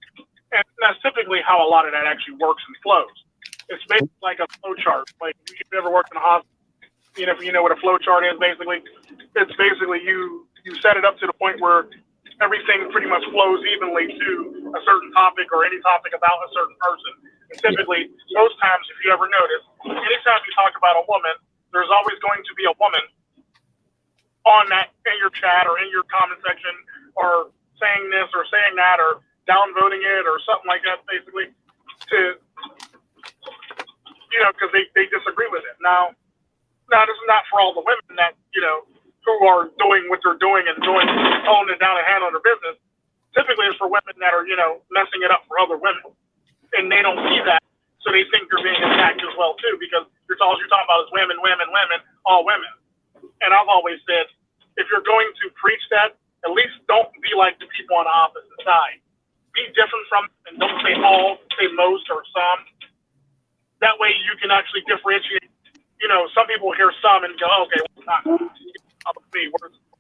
And that's typically how a lot of that actually works and flows. It's basically like a flow chart. Like if you've ever worked in a hospital, you know what a flow chart is. Basically, it's basically you set it up to the point where everything pretty much flows evenly to a certain topic or any topic about a certain person. And typically, most times, if you ever notice, anytime you talk about a woman, there's always going to be a woman on that in your chat or in your comment section or saying this or saying that or downvoting it or something like that, basically, to because they disagree with it. Now, this is not for all the women that who are doing what they're doing and holding it down and handling their business. Typically, it's for women that are messing it up for other women, and they don't see that, so they think they're being attacked as well too because all you're talking about is women, all women. And I've always said, if you're going to preach that, at least don't be like the people on the opposite side. Be different from them and don't say all, say most or some. That way you can actually differentiate. Some people hear some and go, okay, well, it's not me.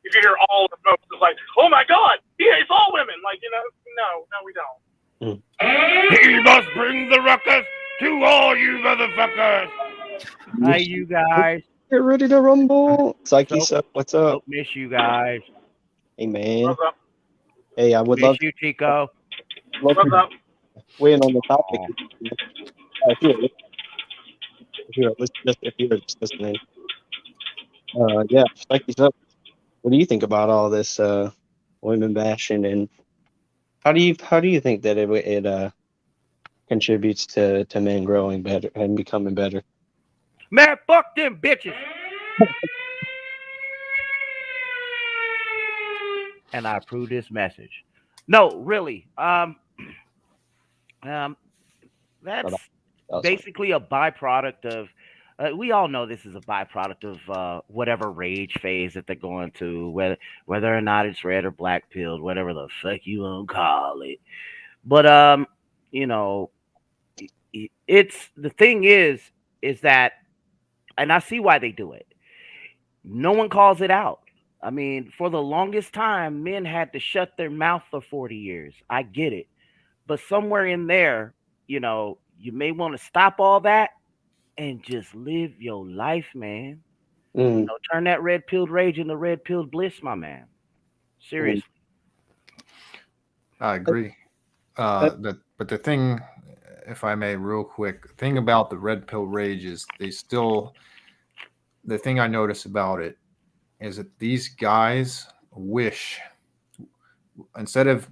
If you hear all or most, it's like, oh my God, he hates all women. Like, no, we don't. He must bring the ruckus to all you motherfuckers. Hi, you guys. Get ready to rumble. Psyche, what's up? Don't miss you guys. Hey, man. What's up? Hey, I would Miss love you, Chico. Love What's up? weigh in on the topic. If you're just listening. Yeah, Psyche's up. What do you think about all this women bashing, and how do you think that it contributes to men growing better and becoming better? Man, fuck them bitches. And I approve this message. No, really. That's basically a byproduct of. We all know this is a byproduct of whatever rage phase that they're going to, whether or not it's red or black pilled, whatever the fuck you want to call it. But it's the thing is that, and I see why they do it. No one calls it out. I mean, for the longest time, men had to shut their mouth for 40 years. I get it. But somewhere in there, you may want to stop all that and just live your life, man. Turn that red-pilled rage into red-pilled bliss, my man. Seriously. I agree. But the thing, if I may, real quick, the thing about the red pill rage is the thing I notice about it is that these guys wish, instead of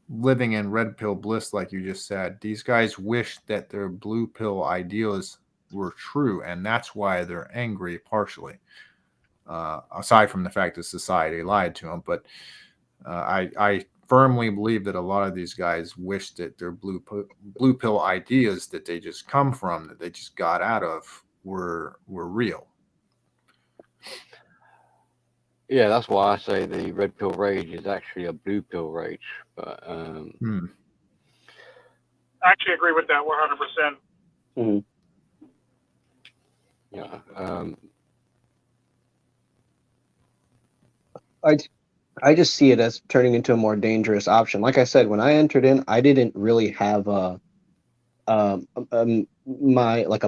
living in red pill bliss, like you just said, these guys wish that their blue pill ideas were true, and that's why they're angry partially. Aside from the fact that society lied to them, but I firmly believe that a lot of these guys wish that their blue pill ideas that they just come from, that they just got out of, were real. Yeah, that's why I say the red pill rage is actually a blue pill rage. But I actually agree with that 100%. Yeah. I just see it as turning into a more dangerous option. Like I said, when I entered in, I didn't really have a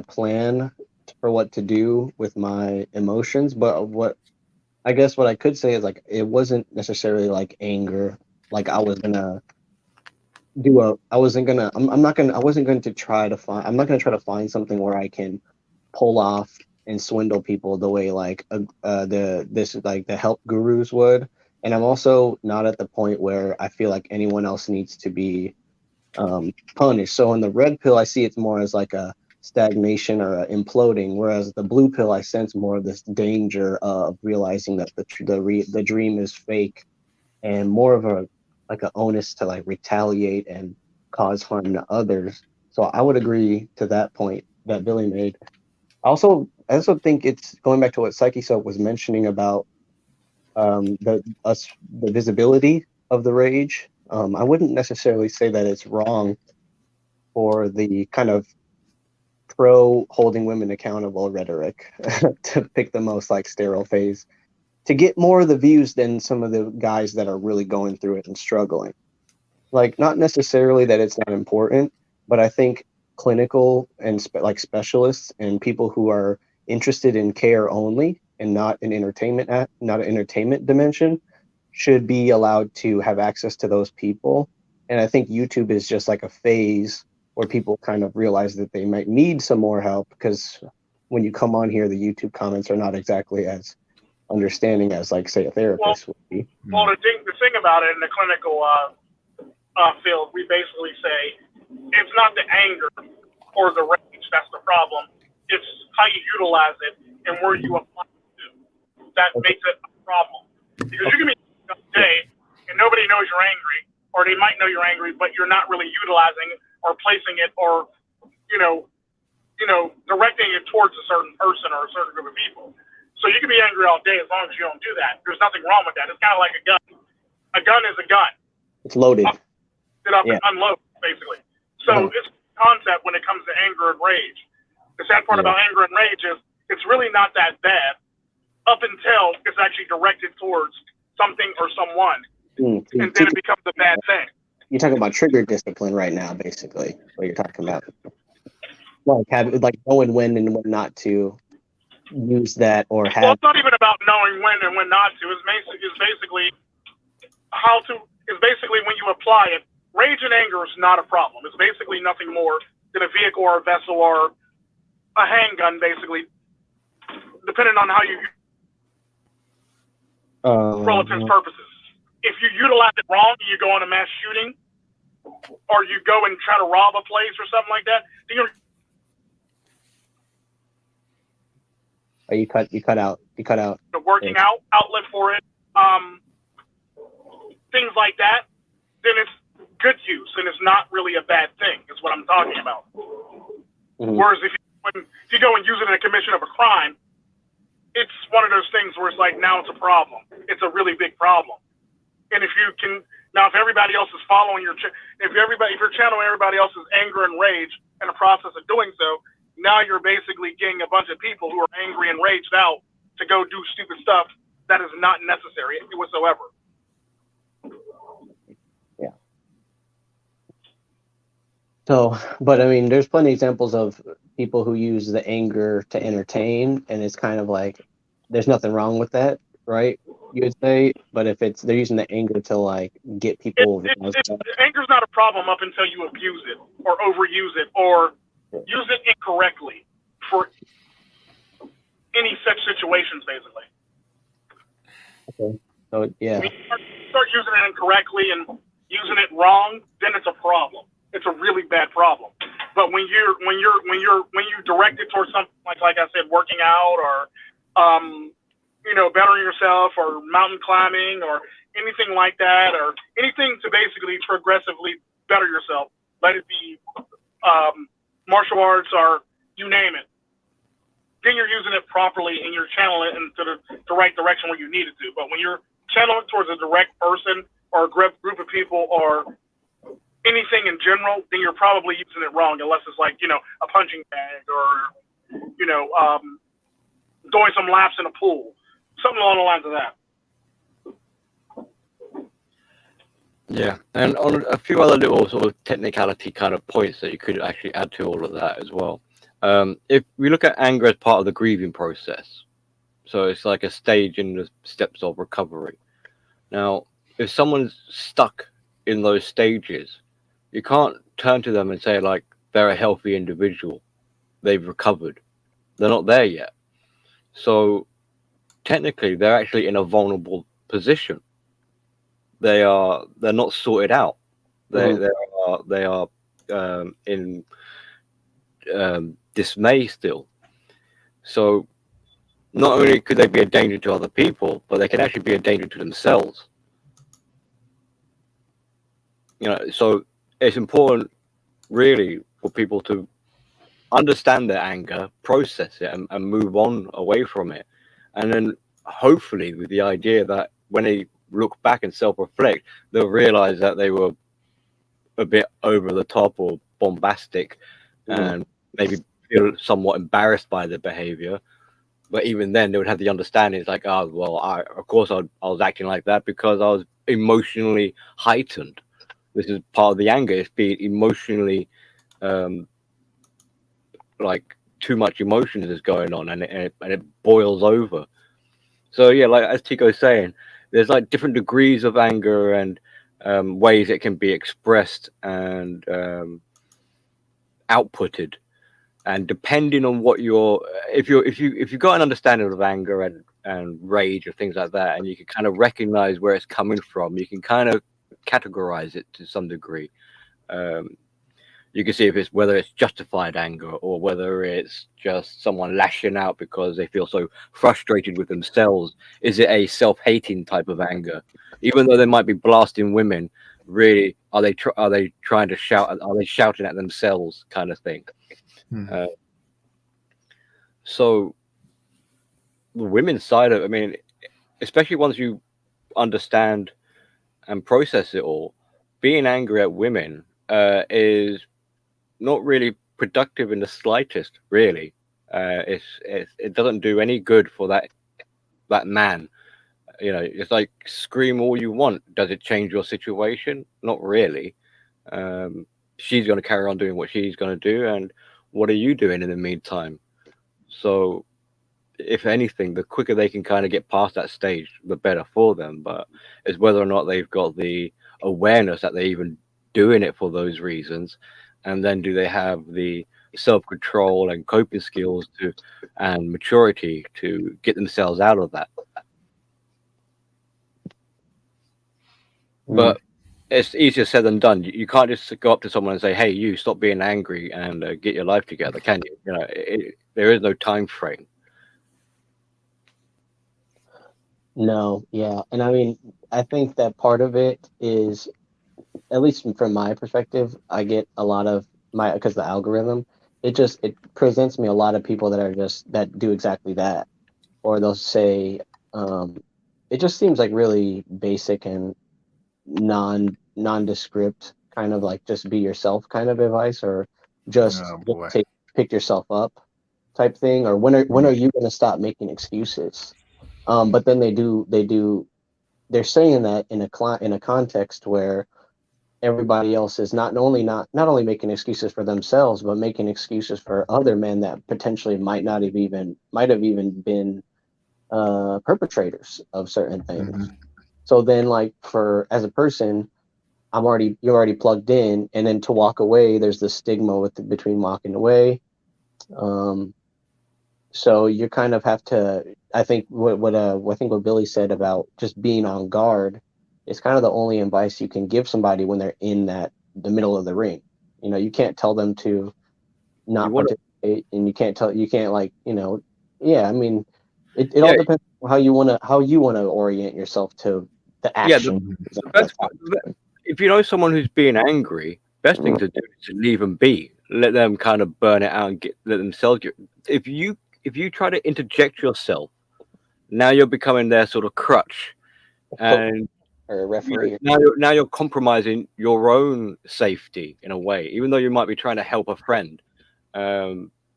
plan for what to do with my emotions. But what I could say is, like, it wasn't necessarily like anger. Like I wasn't going to try to find something where I can pull off and swindle people the way like the help gurus would. And I'm also not at the point where I feel like anyone else needs to be punished. So in the red pill, I see it's more as like a stagnation or a imploding, whereas the blue pill, I sense more of this danger of realizing that the dream is fake, and more of a onus to like retaliate and cause harm to others. So I would agree to that point that Billy made. Also, I also think it's going back to what Psyche Soap was mentioning about the visibility of the rage. I wouldn't necessarily say that it's wrong for the kind of pro holding women accountable rhetoric to pick the most like sterile phase to get more of the views than some of the guys that are really going through it and struggling. Like, not necessarily that it's not important, but I think clinical and specialists and people who are interested in care only and not an entertainment dimension should be allowed to have access to those people. And I think YouTube is just like a phase where people kind of realize that they might need some more help, because when you come on here, the YouTube comments are not exactly as understanding as, like, say, a therapist would be. Well, the thing about it in the clinical field, we basically say it's not the anger or the rage that's the problem. It's how you utilize it and where you apply it to. That makes it a problem. Because you can be all day and nobody knows you're angry, or they might know you're angry, but you're not really utilizing or placing it or, directing it towards a certain person or a certain group of people. So you can be angry all day as long as you don't do that. There's nothing wrong with that. It's kind of like a gun. A gun is a gun. It's loaded. It up and unload, basically. So it's a concept when it comes to anger and rage. The sad part about anger and rage is it's really not that bad up until it's actually directed towards something or someone. And then it becomes a bad thing. You're talking about trigger discipline right now, basically, what you're talking about. Like knowing when and when not to use that or have. Well, it's not even about knowing when and when not to. It's basically when you apply it. Rage and anger is not a problem. It's basically nothing more than a vehicle or a vessel or a handgun, basically, depending on how you for all intents and purposes. If you utilize it wrong, you go on a mass shooting, or you go and try to rob a place or something like that, then you're You cut out. the working outlet for it, things like that, then it's good use and it's not really a bad thing, is what I'm talking about. Whereas if you go and use it in a commission of a crime, it's one of those things where it's like, now it's a problem. It's a really big problem. And if everybody else is following if you're channeling everybody else's anger and rage in the process of doing so, now you're basically getting a bunch of people who are angry and raged out to go do stupid stuff that is not necessary whatsoever. Yeah. So, but I mean, there's plenty of examples of people who use the anger to entertain, and it's kind of like, there's nothing wrong with that, right? You would say, but if they're using the anger to like get people. Anger's not a problem up until you abuse it or overuse it or use it incorrectly for any such situations, basically. Okay. So yeah. When you start using it incorrectly and using it wrong, then it's a problem. It's a really bad problem. But when you direct it towards something like I said, working out or bettering yourself or mountain climbing or anything like that, or anything to basically progressively better yourself, let it be martial arts or you name it, then you're using it properly and you're channeling it into the right direction where you need it to. But when you're channeling towards a direct person or a group of people or anything in general, then you're probably using it wrong, unless it's like, a punching bag or, doing some laps in a pool, something along the lines of that. Yeah, and on a few other little sort of technicality kind of points that you could actually add to all of that as well. If we look at anger as part of the grieving process, so it's like a stage in the steps of recovery. Now, if someone's stuck in those stages, you can't turn to them and say, like, they're a healthy individual, they've recovered. They're not there yet. So technically, they're actually in a vulnerable position. They're not sorted out. They are in dismay still. So not only could they be a danger to other people, but they can actually be a danger to themselves. So it's important, really, for people to understand their anger, process it, and move on away from it. And then hopefully with the idea that when they look back and self-reflect, they'll realize that they were a bit over the top or bombastic, and maybe feel somewhat embarrassed by their behavior. But even then, they would have the understanding. It's like, oh, well, I was acting like that because I was emotionally heightened. This is part of the anger. It's being emotionally, like too much emotions is going on, and it boils over. So yeah, like as Tico's saying, there's like different degrees of anger and ways it can be expressed and outputted. And depending on what if you've got an understanding of anger and rage or things like that, and you can kind of recognize where it's coming from, you can kind of categorize it to some degree. You can see if whether it's justified anger or whether it's just someone lashing out because they feel so frustrated with themselves. Is it a self-hating type of anger? Even though they might be blasting women, really, are they trying to shout? Are they shouting at themselves, kind of thing? So the women's side of, I mean, especially once you understand and process it all, being angry at women is not really productive in the slightest, really. It doesn't do any good for that man. You know, it's like scream all you want. Does it change your situation? Not really. She's going to carry on doing what she's going to do, and what are you doing in the meantime? So, if anything, the quicker they can kind of get past that stage, the better for them. But it's whether or not they've got the awareness that they're even doing it for those reasons, and then do they have the self-control and coping skills and maturity to get themselves out of that. But it's easier said than done. You can't just go up to someone and say, "Hey, you stop being angry and get your life together," can you? You know, there is no time frame. No, yeah. And I mean, I think that part of it is, at least from my perspective, I get a lot of because the algorithm, it presents me a lot of people that do exactly that. Or they'll say, it just seems like really basic and nondescript, kind of like just be yourself kind of advice, or just pick yourself up type thing, or when are you going to stop making excuses? But then they're saying that in a context where everybody else is not only making excuses for themselves, but making excuses for other men that potentially might have even been perpetrators of certain things. So then, like, as a person, you're already plugged in, and then to walk away, there's this stigma between walking away. So you kind of have to. I think what Billy said about just being on guard is kind of the only advice you can give somebody when they're in the middle of the ring. You know, you can't tell them to not participate, and you can't like, you know, yeah. I mean, it all depends on how you want to orient yourself to the action. If you know someone who's being angry, best thing to do is to leave them be. Let them kind of burn it out and let themselves get. If you try to interject yourself, now you're becoming their sort of crutch, and or a referee. Now you're compromising your own safety in a way, even though you might be trying to help a friend.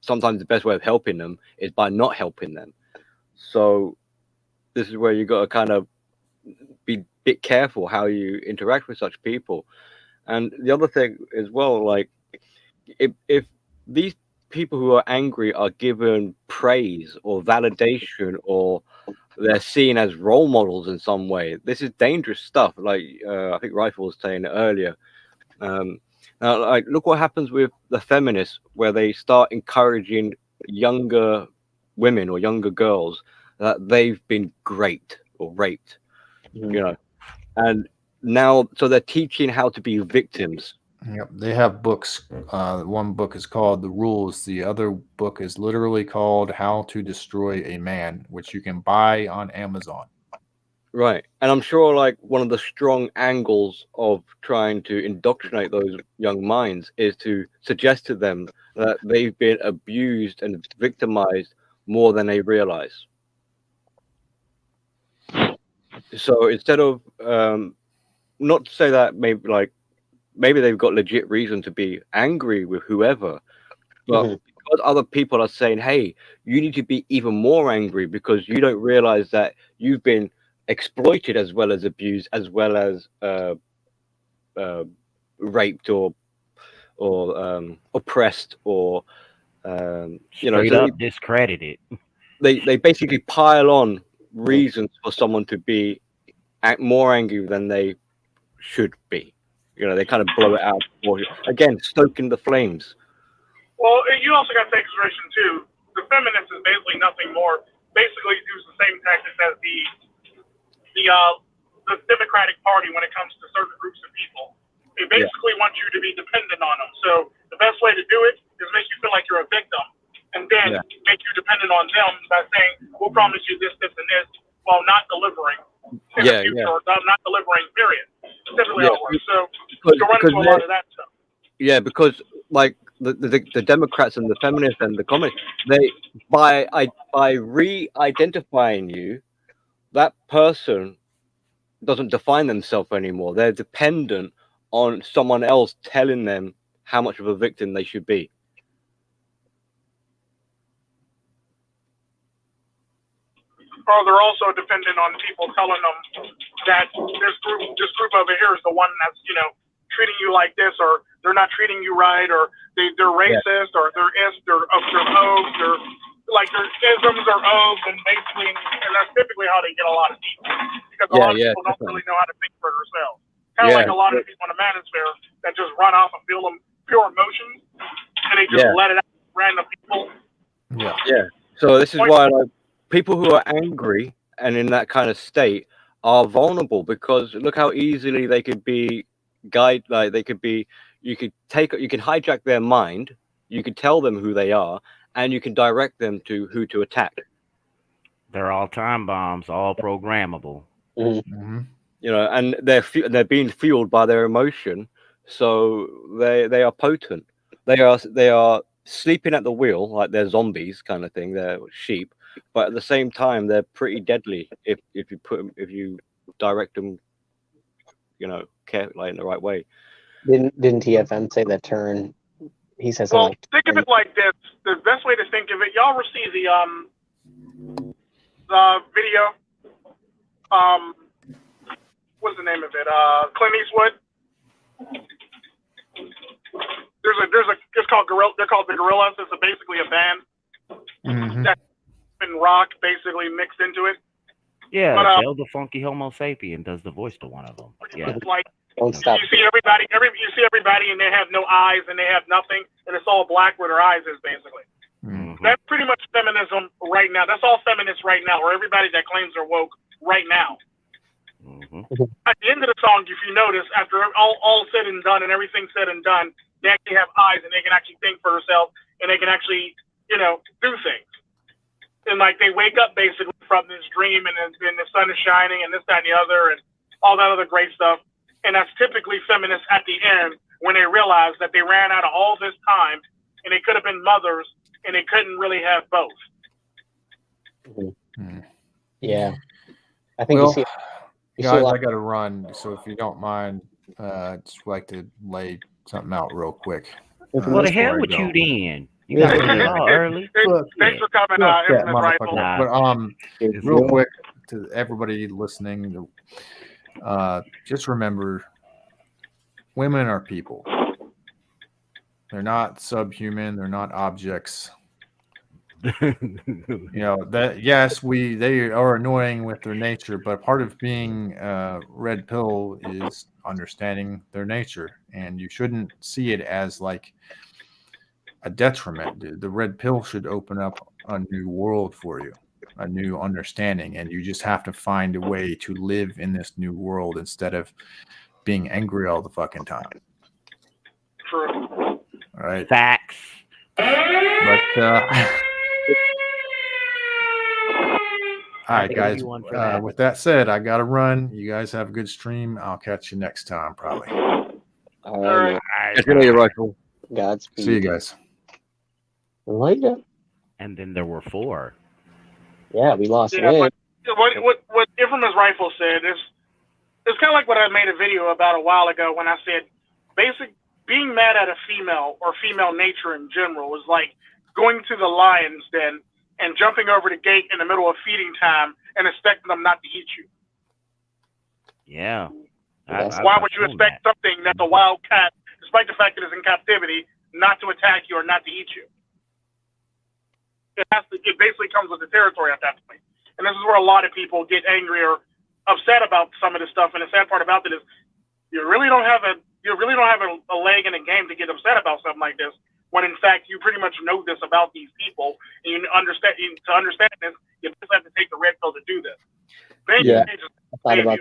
Sometimes the best way of helping them is by not helping them. So this is where you got to kind of be a bit careful how you interact with such people. And the other thing as well, like if these people who are angry are given praise or validation, or they're seen as role models in some way, this is dangerous stuff. Like I think Rifle was saying earlier. Now, like, look what happens with the feminists, where they start encouraging younger women or younger girls that they've been raped or raped, you know, and now so they're teaching how to be victims. Yep, they have books. One book is called The Rules. The other book is literally called How to Destroy a Man, which you can buy on Amazon. Right. And I'm sure like one of the strong angles of trying to indoctrinate those young minds is to suggest to them that they've been abused and victimized more than they realize. So instead of not to say that maybe they've got legit reason to be angry with whoever, but because other people are saying, hey, you need to be even more angry because you don't realize that you've been exploited as well as abused, as well as raped or oppressed, or straight so up discredited. they basically pile on reasons for someone to be more angry than they should be. They kind of blow it out. Again, stoking the flames. Well, you also got to take consideration too. The feminist is basically nothing more. Basically, use the same tactics as the Democratic Party when it comes to certain groups of people. They basically want you to be dependent on them. So the best way to do it is make you feel like you're a victim, and then make you dependent on them by saying, "We'll promise you this, this, and this," while not delivering in the future, or not delivering. Period. That's typically how it works. So you run into a lot of that stuff. Yeah, because like the Democrats and the feminists and the communists, they by re-identifying you, that person doesn't define themselves anymore. They're dependent on someone else telling them how much of a victim they should be. Or they're also dependent on people telling them that this group over here is the one that's treating you like this, or they're not treating you right, or they're racist, or they're oaths, or like their isms or oaths, and basically, and that's typically how they get a lot of people, because a lot of people don't really know how to think for themselves. Kind of like a lot of people in the manosphere that just run off and feel them pure emotions, and they just let it out to random people. Yeah. So this is why people who are angry and in that kind of state are vulnerable, because look how easily they could be you can hijack their mind, you could tell them who they are, and you can direct them to who to attack. They're all time bombs, all programmable. And they're being fueled by their emotion, so they are potent. They are sleeping at the wheel, like they're zombies kind of thing. They're sheep, but at the same time they're pretty deadly if you direct them, like in the right way. Didn't TFM say that turn? He says. Well, think of it like this. The best way to think of it, y'all ever see the video? What's the name of it? Clint Eastwood. It's called Gorilla. They're called the Gorillas. It's basically a band that's been rock basically mixed into it. Yeah, Bill the Funky Homo Sapien does the voice to one of them. Yeah. Like Don't stop. you see everybody, and they have no eyes and they have nothing, and it's all black where their eyes is basically. That's pretty much feminism right now. That's all feminists right now, or everybody that claims they're woke right now. At the end of the song, if you notice, after all said and done and everything said and done, they actually have eyes and they can actually think for themselves and they can actually, do things. And like they wake up basically from this dream, and then the sun is shining and this, that, and the other, and all that other great stuff. And that's typically feminists at the end when they realize that they ran out of all this time and they could have been mothers and they couldn't really have both. Yeah, I think Well, you see a lot. I got to run, so if you don't mind, I'd just like to lay something out real quick. Well, the hell with you then. You got to call early. Thanks for coming, But real quick to everybody listening, just remember, women are people. They're not subhuman. They're not objects. That yes, they are annoying with their nature, but part of being red pill is understanding their nature, and you shouldn't see it as like a detriment. The red pill should open up a new world for you, a new understanding, and you just have to find a way to live in this new world instead of being angry all the fucking time. True. All right. Facts. But All right, Thank guys. you for that. With that said, I got to run. You guys have a good stream. I'll catch you next time, probably. All right. right. Catch you later, Rifle. Godspeed. See you guys. Later. And then there were 4. Yeah, we lost Yeah, Win. but what Infamous Rifle said is it's kind of like what I made a video about a while ago when I said being mad at a female or female nature in general is like going to the lion's den and jumping over the gate in the middle of feeding time and expecting them not to eat you. Yeah. Why would you expect something that's a wild cat, despite the fact that it's in captivity, not to attack you or not to eat you? It basically comes with the territory at that point. And this is where a lot of people get angry or upset about some of this stuff. And the sad part about it is you really don't have a leg in the game to get upset about something like this, when in fact you pretty much know this about these people, and you understand this, you just have to take the red pill to do this. Yeah, I thought about.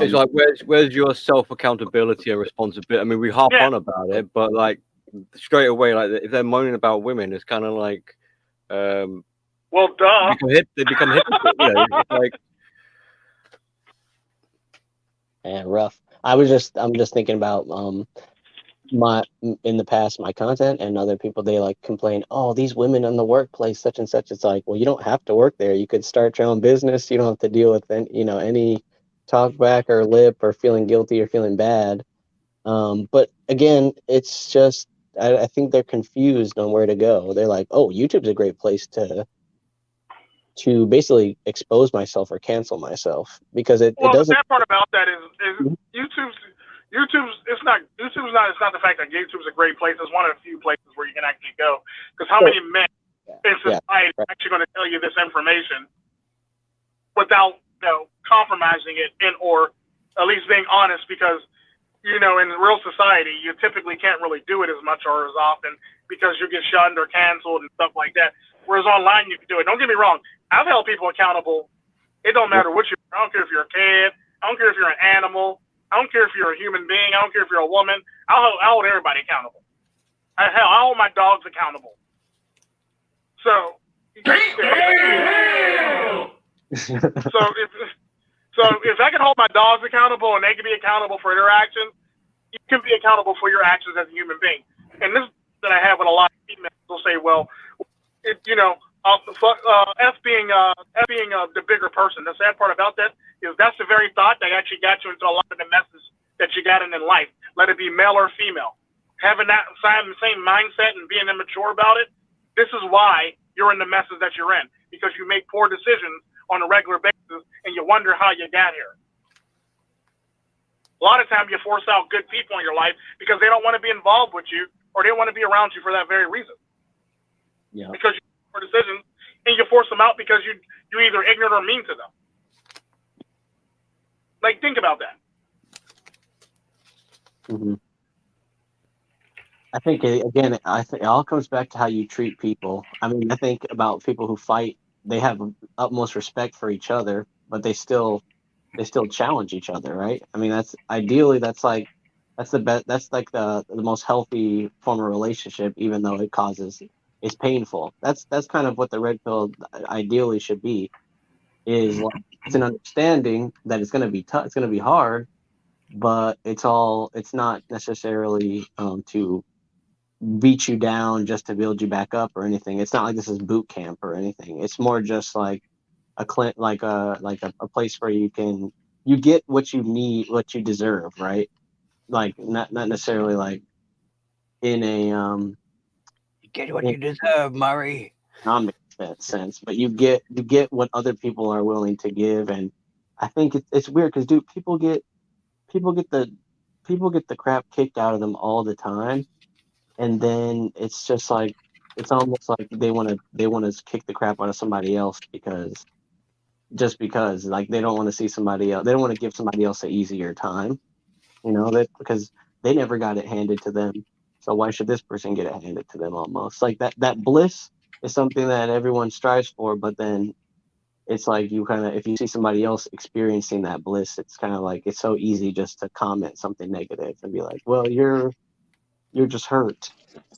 It's like where's your self accountability and responsibility? I mean, we harp on about it, but like straight away, like if they're moaning about women, it's kind of like, well, duh. They become hypocrites. You know, it's like, and rough. I'm just thinking about in the past my content, and other people, they like complain, oh, these women in the workplace such and such. It's like, well, you don't have to work there. You could start your own business. You don't have to deal with any talk back or lip or feeling guilty or feeling bad. But again, it's just I think they're confused on where to go. They're like, oh, YouTube's a great place to basically expose myself or cancel myself, because it doesn't. The sad part about that is YouTube's it's not the fact that YouTube's a great place. It's one of the few places where you can actually go, because how many men in society are actually going to tell you this information without compromising it or at least being honest? Because in real society you typically can't really do it as much or as often because you get shunned or canceled and stuff like that. Whereas online you can do it. Don't get me wrong, I've held people accountable. It don't matter what I don't care if you're a kid, I don't care if you're an animal, I don't care if you're a human being, I don't care if you're a woman. I'll hold everybody accountable. I hold my dogs accountable. So if I can hold my dogs accountable and they can be accountable for their actions, you can be accountable for your actions as a human being. And this that I have with a lot of females will say, well, F being the bigger person. The sad part about that is that's the very thought that actually got you into a lot of the messes that you got in life. Let it be male or female. Having that same mindset and being immature about it, this is why you're in the messes that you're in, because you make poor decisions on a regular basis and you wonder how you got here. A lot of times you force out good people in your life because they don't want to be involved with you or they don't want to be around you for that very reason. Yeah. Because you make poor decisions and you force them out because you're either ignorant or mean to them. Like, think about that. Mm-hmm. I think again, it all comes back to how you treat people. I mean, I think about people who fight; they have utmost respect for each other, but they still challenge each other, right? I mean, that's like the most healthy form of relationship, even though it's painful. That's kind of what the red pill ideally should be. Is like, it's an understanding that it's going to be tough, it's going to be hard, but it's not necessarily to beat you down just to build you back up or anything. It's not like this is boot camp or anything. It's more just like a place where you get what you need, what you deserve, right? Like not necessarily like in a you get what you deserve, Murray. Not make that sense, but you get what other people are willing to give. And I think it's weird because people get the crap kicked out of them all the time. And then it's just like, it's almost like they want to kick the crap out of somebody else because like they don't want to see somebody else. They don't want to give somebody else an easier time, because they never got it handed to them. So why should this person get it handed to them? Almost like that bliss is something that everyone strives for, but then it's like if you see somebody else experiencing that bliss, it's kind of like it's so easy just to comment something negative and be like, well, you're just hurt.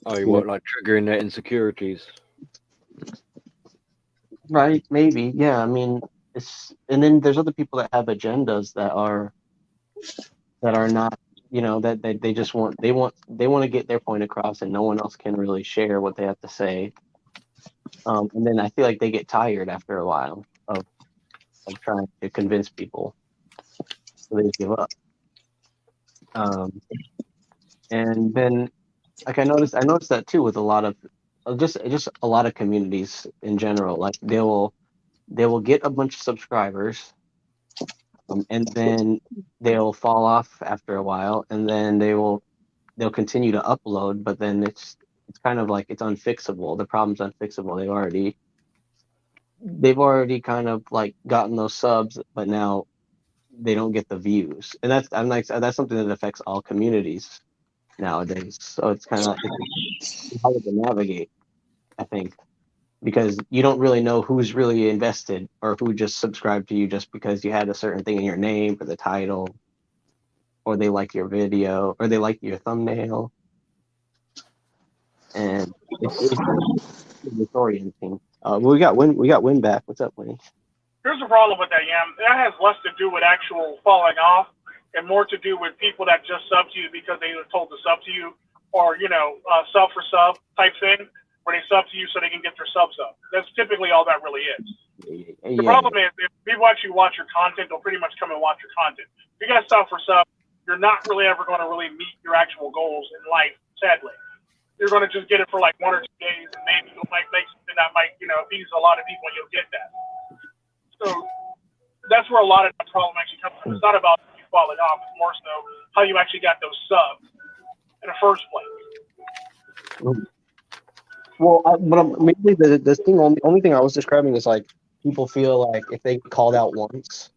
Oh, you want like triggering their insecurities? Right, maybe. Yeah, I mean, and then there's other people that have agendas that are not, that they just want to get their point across, and no one else can really share what they have to say. And then I feel like they get tired after a while of trying to convince people, so they just give up. And then, like, I noticed that too with a lot of just a lot of communities in general. Like they will get a bunch of subscribers, and then they'll fall off after a while, and then they'll continue to upload, but then it's kind of like it's unfixable. The problem's unfixable. They've already kind of like gotten those subs, but now they don't get the views, and that's something that affects all communities nowadays. So it's kind of hard to navigate, I think, because you don't really know who's really invested or who just subscribed to you just because you had a certain thing in your name or the title, or they like your video, or they like your thumbnail, and it's disorienting. We got Win back. What's up, Winnie? Here's the problem with that, Yam. That has less to do with actual falling off and more to do with people that just sub to you because they were told to sub to you, or sub for sub type thing, where they sub to you so they can get their subs up. That's typically all that really is. The problem is, if people actually watch your content, they'll pretty much come and watch your content. If you got sub for sub, you're not really ever going to really meet your actual goals in life, sadly. You're going to just get it for like 1 or 2 days, and maybe you might make something that might, appease a lot of people, and you'll get that. So that's where a lot of the problem actually comes from. It's not about you falling off. It's more so how you actually got those subs in the first place. Well, maybe the only thing I was describing is like people feel like if they get called out once,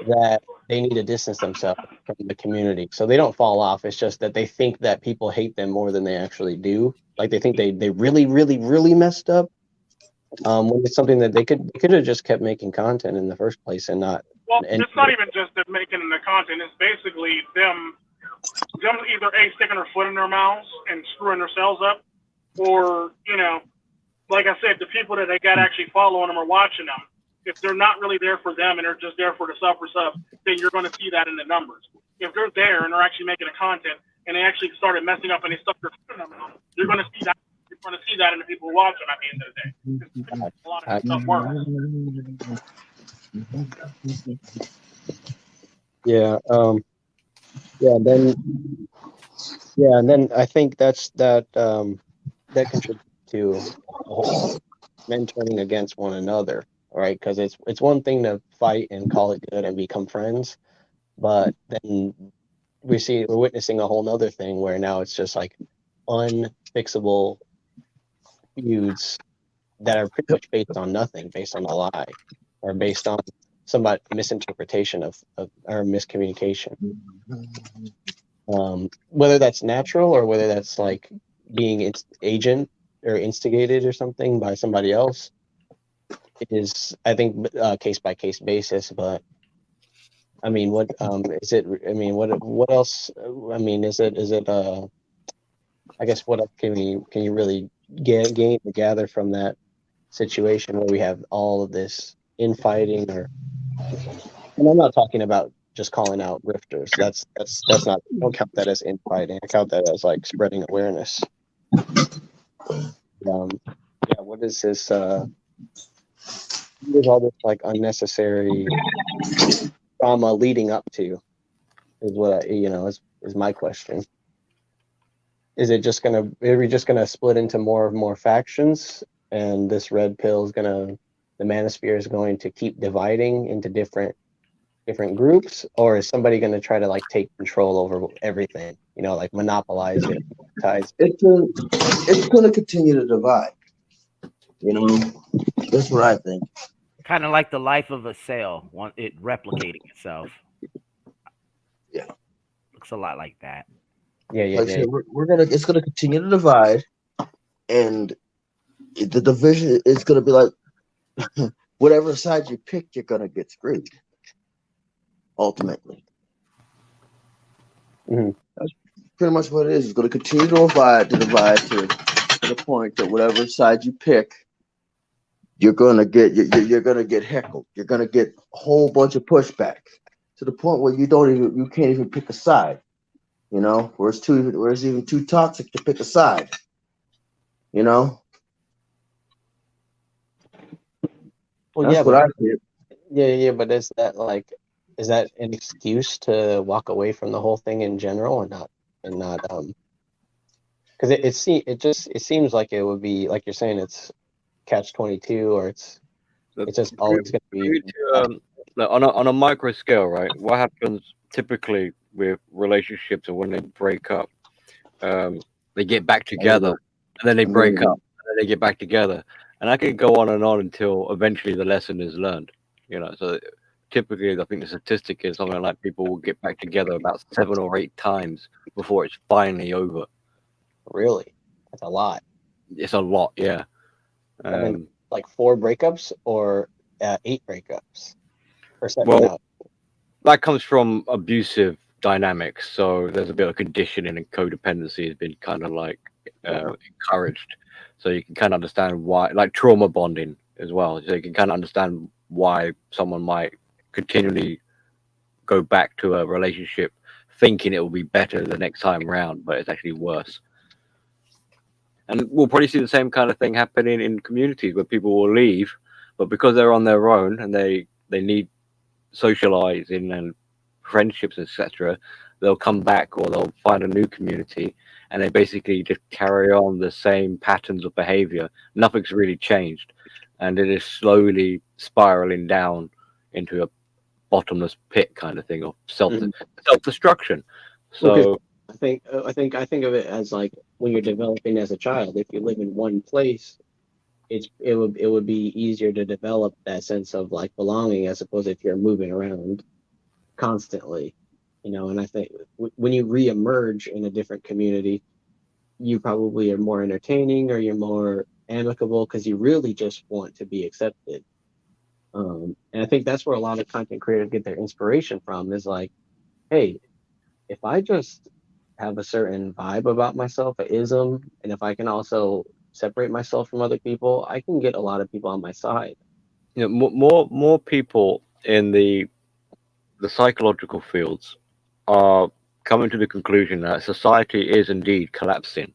that they need to distance themselves from the community, so they don't fall off. It's just that they think that people hate them more than they actually do. Like they think they really, really, really messed up. When it's something that they could have just kept making content in the first place and not. Well, it's not even just them making the content. It's basically them either sticking their foot in their mouths and screwing themselves up, or like I said, the people that they got actually following them or watching them, if they're not really there for them and they're just there for the sub, then you're going to see that in the numbers. If they're there and they're actually making a content and they actually started messing up and they stuck their foot in their mouth, you're going to see that. You're going to see that in the people who watch them at the end of the day. A lot of stuff works. Yeah. And then I think that contributes to men turning against one another, right? Because it's one thing to fight and call it good and become friends, but then we're witnessing a whole nother thing where now it's just like unfixable feuds that are pretty much based on nothing, based on a lie, or based on somebody's misinterpretation of or miscommunication. Whether that's natural or whether that's like being agent or instigated or something by somebody else, it is, I think, case by case basis. But I mean, what is it? I mean, what else? I mean, is it? I guess what else can you really gather from that situation where we have all of this infighting, and I'm not talking about just calling out rifters. That's not, I don't count that as infighting. I count that as like spreading awareness. What is this? There's all this like unnecessary drama leading up to, is what is my question. Is it just are we just gonna split into more factions, and this red pill is the manosphere is going to keep dividing into different groups, or is somebody going to try to like take control over everything, like monopolize it? It's going to continue to divide. That's what I think. Kind of like the life of a cell, it replicating itself. Yeah, looks a lot like that. Yeah. It's gonna continue to divide, and the division is gonna be like whatever side you pick, you're gonna get screwed. Ultimately, that's pretty much what it is. It's gonna continue to divide to the point that whatever side you pick, you're gonna get heckled. You're gonna get a whole bunch of pushback to the point where you can't even pick a side. You know, where it's even too toxic to pick a side. You know, Well, that's yeah, what but I did. yeah, but is that an excuse to walk away from the whole thing in general and not because it seems like it would be like you're saying it's catch-22 or it's just always going to be Like, on a micro scale, right? What happens typically with relationships and when they break up? They get back together, and then they break up, and then they get back together, and I could go on and on until eventually the lesson is learned. You know, so typically, I think the statistic is something like people will get back together about 7 or 8 times before it's finally over. Really, that's a lot. It's a lot, yeah. And then like 4 breakups or 8 breakups or 7 Well, out. that comes from abusive dynamics. So there's a bit of conditioning and codependency has been kind of like encouraged. So you can kind of understand why, like trauma bonding as well. So you can kind of understand why someone might continually go back to a relationship thinking it will be better the next time round, but it's actually worse. And we'll probably see the same kind of thing happening in communities where people will leave, but because they're on their own and they need socializing and friendships, etc., they'll come back or they'll find a new community and they basically just carry on the same patterns of behavior. Nothing's really changed, and it is slowly spiraling down into a bottomless pit kind of thing of self-destruction. So I think of it as like when you're developing as a child. If you live in one place, it would be easier to develop that sense of like belonging as opposed to if you're moving around constantly, you know. And I think when you reemerge in a different community, you probably are more entertaining or you're more amicable because you really just want to be accepted. And I think that's where a lot of content creators get their inspiration from is like, hey, if I just have a certain vibe about myself, an ism, and if I can also separate myself from other people, I can get a lot of people on my side. you know, more people in the psychological fields are coming to the conclusion that society is indeed collapsing.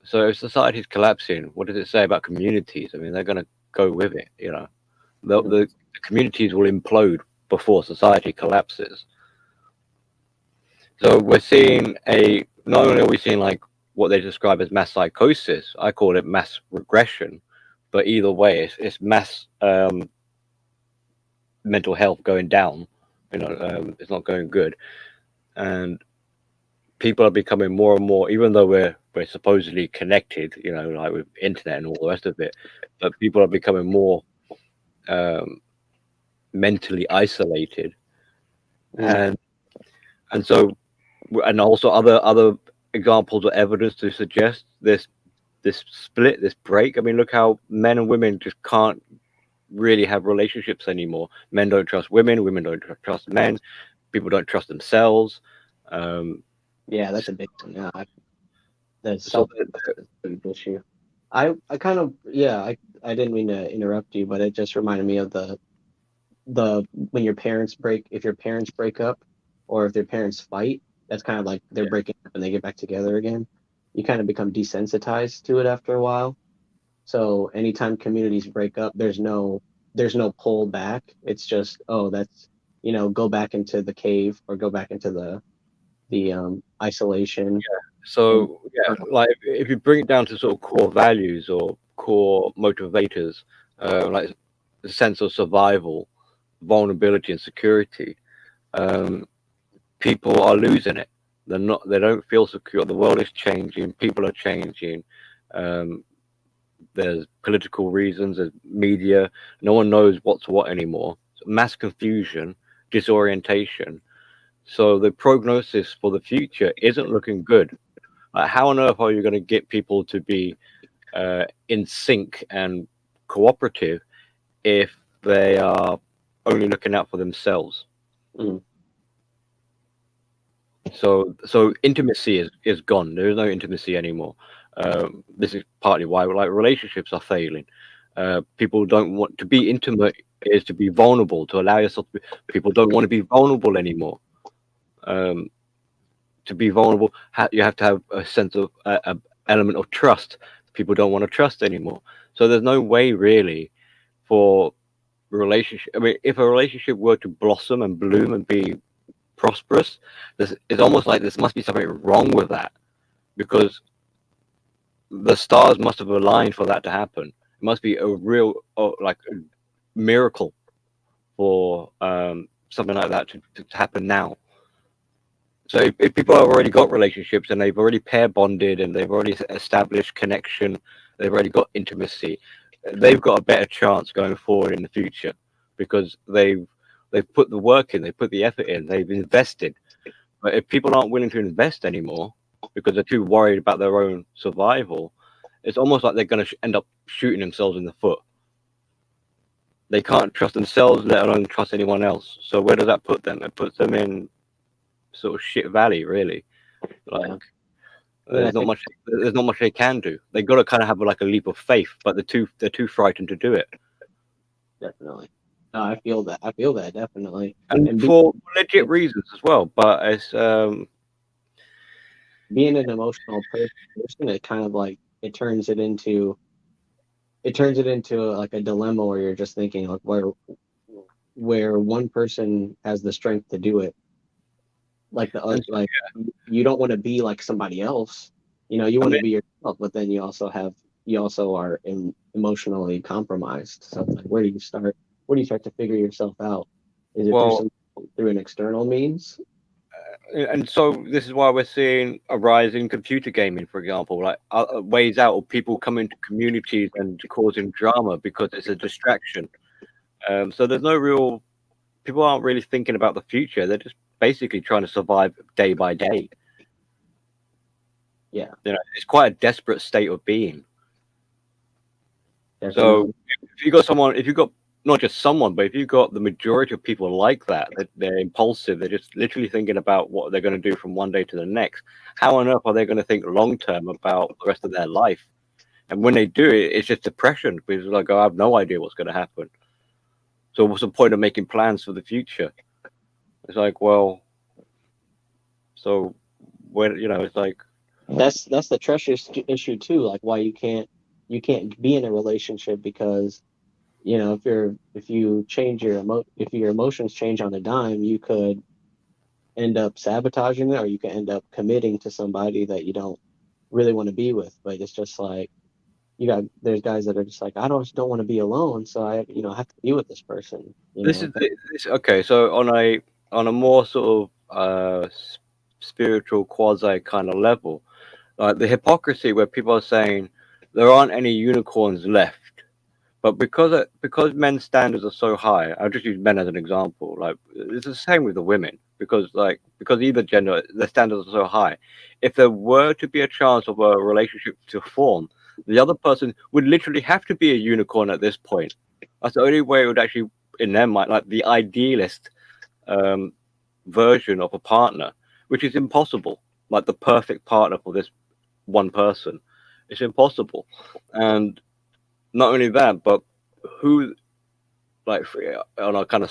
So if society is collapsing, what does it say about communities? I mean, they're going to go with it. You know, the communities will implode before society collapses. So we're seeing not only are we seeing like what they describe as mass psychosis, I call it mass regression, but either way, it's mass mental health going down. You know, it's not going good, and people are becoming more and more, even though we're supposedly connected, you know, like with internet and all the rest of it, but people are becoming more mentally isolated, and so, and also other examples or evidence to suggest this split, this break. I mean, look how men and women just can't really have relationships anymore. Men don't trust women, women don't trust men, people don't trust themselves. Yeah, that's a big one. Yeah, that's a big issue. I kind of I didn't mean to interrupt you, but it just reminded me of the when if your parents break up or if their parents fight, that's kind of like they're breaking up and they get back together again. You kind of become desensitized to it after a while. So anytime communities break up, there's no pull back. It's just, oh, that's, you know, go back into the cave or go back into the isolation. So like if you bring it down to sort of core values or core motivators, like the sense of survival, vulnerability, and security, people are losing it. They don't feel secure. The world is changing. People are changing. There's political reasons. There's media. No one knows what's what anymore. Mass confusion, disorientation. So the prognosis for the future isn't looking good. How on earth are you going to get people to be in sync and cooperative if they are only looking out for themselves? So intimacy is gone. There is no intimacy anymore. This is partly why like relationships are failing. People don't want to be intimate, is to be vulnerable, to allow yourself to be, people don't want to be vulnerable anymore. To be vulnerable, you have to have a sense of a element of trust. People don't want to trust anymore. So there's no way really for a relationship. I mean, if a relationship were to blossom and bloom and be prosperous, it's almost like there must be something wrong with that, because the stars must have aligned for that to happen. It must be a real like a miracle for something like that to happen now. So if people have already got relationships and they've already pair bonded and they've already established connection, they've already got intimacy, they've got a better chance going forward in the future, because they've put the work in, they put the effort in, they've invested. But if people aren't willing to invest anymore because they're too worried about their own survival, it's almost like they're going to end up shooting themselves in the foot. They can't trust themselves, let alone trust anyone else. So where does that put them? It puts them in sort of shit valley, really. Like there's not much they can do. They got to kind of have like a leap of faith, but they're too frightened to do it. Definitely. No, I feel that definitely, and for legit reasons as well. But it's being an emotional person, it kind of like it turns it into like a dilemma where you're just thinking like where one person has the strength to do it, like the other, like you don't want to be like somebody else, you want to be yourself, but then you also are emotionally compromised. So it's like, where do you start to figure yourself out? Is it through an external means? And so this is why we're seeing a rise in computer gaming, for example, like ways out of people coming to communities and causing drama because it's a distraction. So there's no real, people aren't really thinking about the future. They're just basically trying to survive day by day. Yeah. It's quite a desperate state of being. Definitely. So if you've got not just someone, but if you've got the majority of people like that, they're impulsive, they're just literally thinking about what they're going to do from one day to the next. How on earth are they going to think long term about the rest of their life? And when they do it, it's just depression, because it's like, I have no idea what's going to happen. So what's the point of making plans for the future? It's like, well, so when it's like that's the trust issue too. Like why you can't be in a relationship, because if your emotions change on a dime, you could end up sabotaging it, or you could end up committing to somebody that you don't really want to be with. But it's just like there's guys that are just like, I don't want to be alone, so I have to be with this person. This is okay. So on a more sort of spiritual quasi kind of level, like the hypocrisy where people are saying there aren't any unicorns left. But because men's standards are so high, I'll just use men as an example. Like it's the same with the women, because either gender, their standards are so high. If there were to be a chance of a relationship to form, the other person would literally have to be a unicorn at this point. That's the only way it would actually, in their mind, like the idealist version of a partner, which is impossible. Like the perfect partner for this one person, it's impossible. And not only that, but who, like on a kind of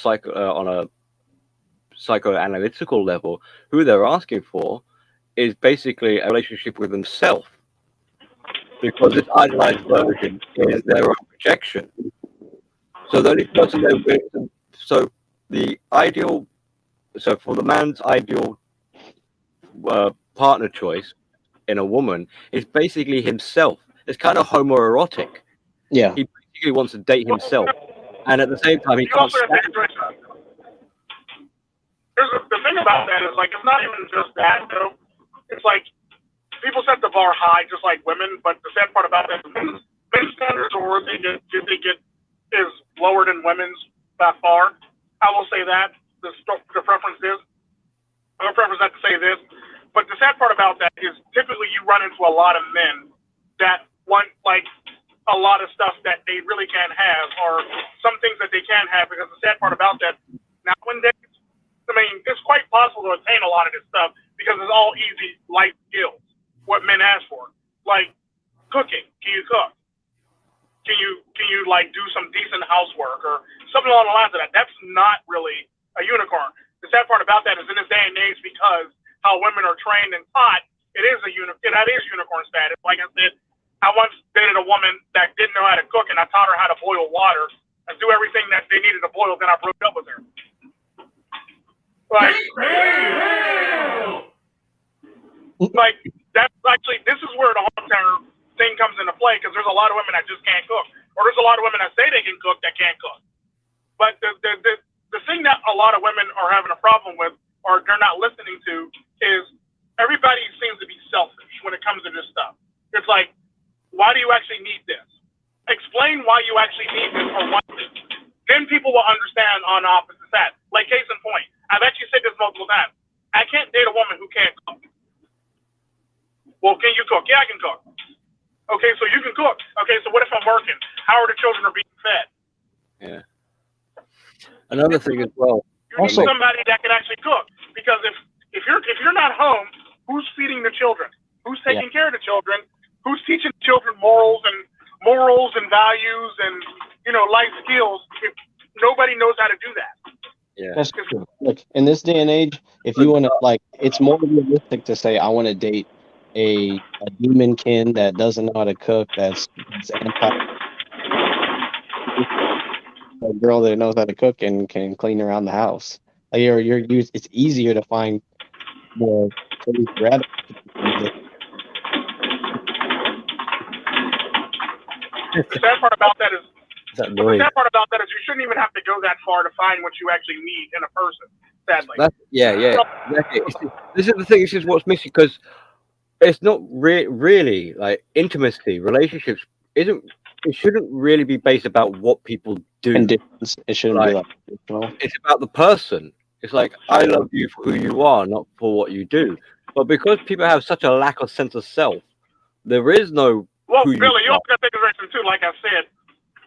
psychoanalytical level, who they're asking for is basically a relationship with themselves, because this idealized version is their own projection. So the only person so for the man's ideal partner choice in a woman is basically himself. It's kind of homoerotic. Yeah. He basically wants to date himself, and at the same time, he can't stand. The thing about that is, like, it's not even just that, though. It's like people set the bar high, just like women. But the sad part about that is men's standards, or where they get is lower than women's by far. I will say that the preference is. My preference not to say this, but the sad part about that is typically you run into a lot of men that want like a lot of stuff that they really can't have, or some things that they can have, because the sad part about that nowadays, I mean, it's quite possible to attain a lot of this stuff because it's all easy life skills, what men ask for. Like cooking, can you cook? can you like do some decent housework or something along the lines of that? That's not really a unicorn. The sad part about that is in this day and age, because how women are trained and taught, that is unicorn status. Like I said, I once dated a woman that didn't know how to cook, and I taught her how to boil water and do everything that they needed to boil. Then I broke up with her. Like that's actually, this is where the hometown thing comes into play, because there's a lot of women that just can't cook, or there's a lot of women that say they can cook that can't cook. But the thing that a lot of women are having a problem with, or they're not listening to, is everybody seems to be selfish when it comes to this stuff. It's like, why do you actually need this? Explain why you actually need this or want this. Then people will understand on the opposite side. Like case in point, I've actually said this multiple times. I can't date a woman who can't cook. Well, can you cook? Yeah, I can cook. Okay, so you can cook. Okay, so what if I'm working? How are the children are being fed? Yeah. Another thing as well. You need somebody that can actually cook, because if you're not home, who's feeding the children? Who's taking care of the children? Who's teaching children morals and values and life skills? If nobody knows how to do that. Yeah, that's true. Look, in this day and age, if you want to, it's more realistic to say I want to date a demonkin that doesn't know how to cook, that's a girl that knows how to cook and can clean around the house. Like it's easier to find the The sad part about that is you shouldn't even have to go that far to find what you actually need in a person. Sadly. Exactly. This is the thing. This is what's missing, because it's not really like intimacy. Relationships it shouldn't really be based about what people do. It shouldn't be like it's about the person. It's like, I love you for who you are, not for what you do. But because people have such a lack of sense of self, there is no. Well, Billy, you also got to take consideration too. Like I said,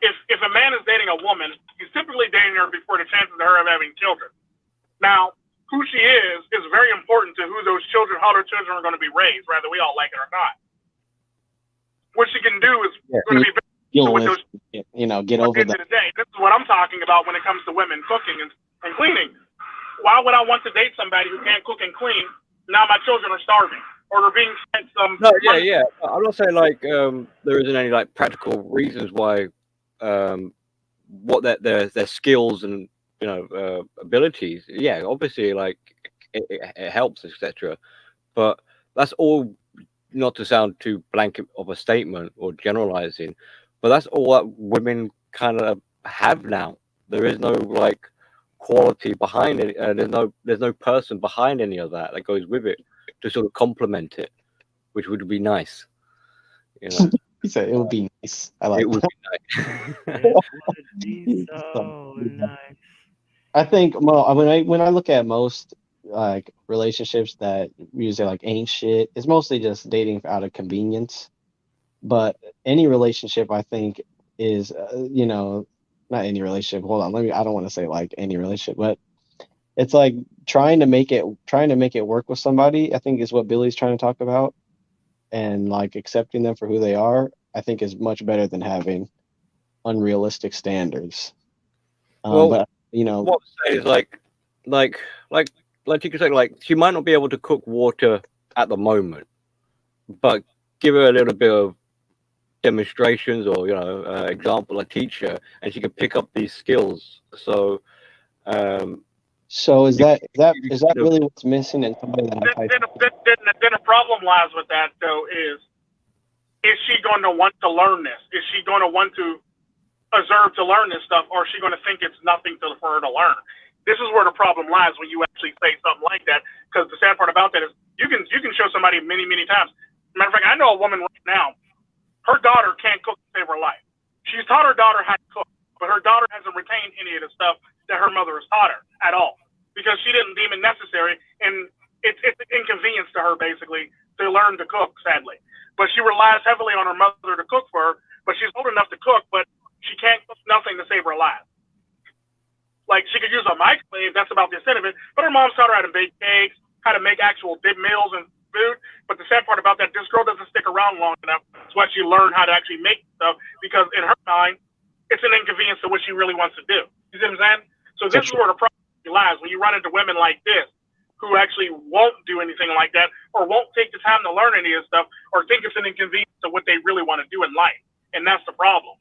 if a man is dating a woman, he's typically dating her before the chances of her having children. Now, who she is very important to who those children, how their children are going to be raised, whether we all like it or not. What she can do is going to be get over that. The day. This is what I'm talking about when it comes to women cooking and cleaning. Why would I want to date somebody who can't cook and clean? Now my children are starving, or they're being sent some. No, yeah. I'm not saying there isn't any practical reasons why what their skills and abilities. Yeah, obviously it helps, etc. But that's all. Not to sound too blanket of a statement or generalizing, but that's all that women kind of have now. There is no quality behind it, and there's no person behind any of that goes with it to sort of complement it, which would be nice. He said it would be nice. I like it. Would be nice. So nice. I think when I look at most relationships that usually ain't shit, it's mostly just dating out of convenience. But any relationship, I think, is not any relationship. Hold on, I don't want to say any relationship, but it's trying to make it work with somebody, I think, is what Billy's trying to talk about, and accepting them for who they are, I think, is much better than having unrealistic standards. But what I'm saying is like you could say, she might not be able to cook water at the moment, but give her a little bit of demonstrations or example, teach her, and she can pick up these skills. So is that really what's missing in somebody that then the problem lies with that, though, is she going to want to learn this? Is she going to want to observe to learn this stuff, or is she going to think it's nothing for her to learn? This is where the problem lies when you actually say something like that, because the sad part about that is you can show somebody many times. Matter of fact, I know a woman right now, her daughter can't cook to save her life. She's taught her daughter how to cook, but her daughter hasn't retained any of the stuff that her mother has taught her at all, because she didn't deem it necessary, and it's an inconvenience to her basically to learn to cook, sadly. But she relies heavily on her mother to cook for her, but she's old enough to cook, but she can't cook nothing to save her life. She could use a microwave, that's about the extent of it, but her mom taught her how to bake cakes, how to make actual dip meals and food. But the sad part about that, this girl doesn't stick around long enough So actually learn how to actually make stuff, because in her mind, it's an inconvenience to what she really wants to do. You see what I'm saying? So this is where the problem lies, when you run into women like this who actually won't do anything like that, or won't take the time to learn any of this stuff, or think it's an inconvenience to what they really want to do in life. And that's the problem.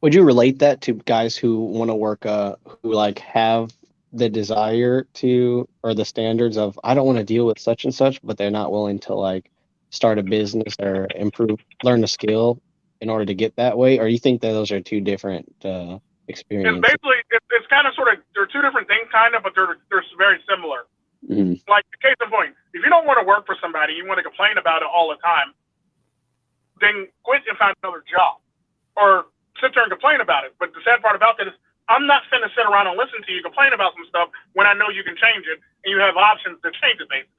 Would you relate that to guys who want to work, who like have the desire to, or the standards of, I don't want to deal with such and such, but they're not willing to like start a business or learn a skill in order to get that way? Or you think that those are two different experiences? It's basically, it's kind of sort of, they're two different things kind of, but they're very similar. Mm-hmm. Like, case in point, if you don't want to work for somebody, you want to complain about it all the time, then quit and find another job, or sit there and complain about it. But the sad part about that is, I'm not finna sit around and listen to you complain about some stuff when I know you can change it and you have options to change it, basically.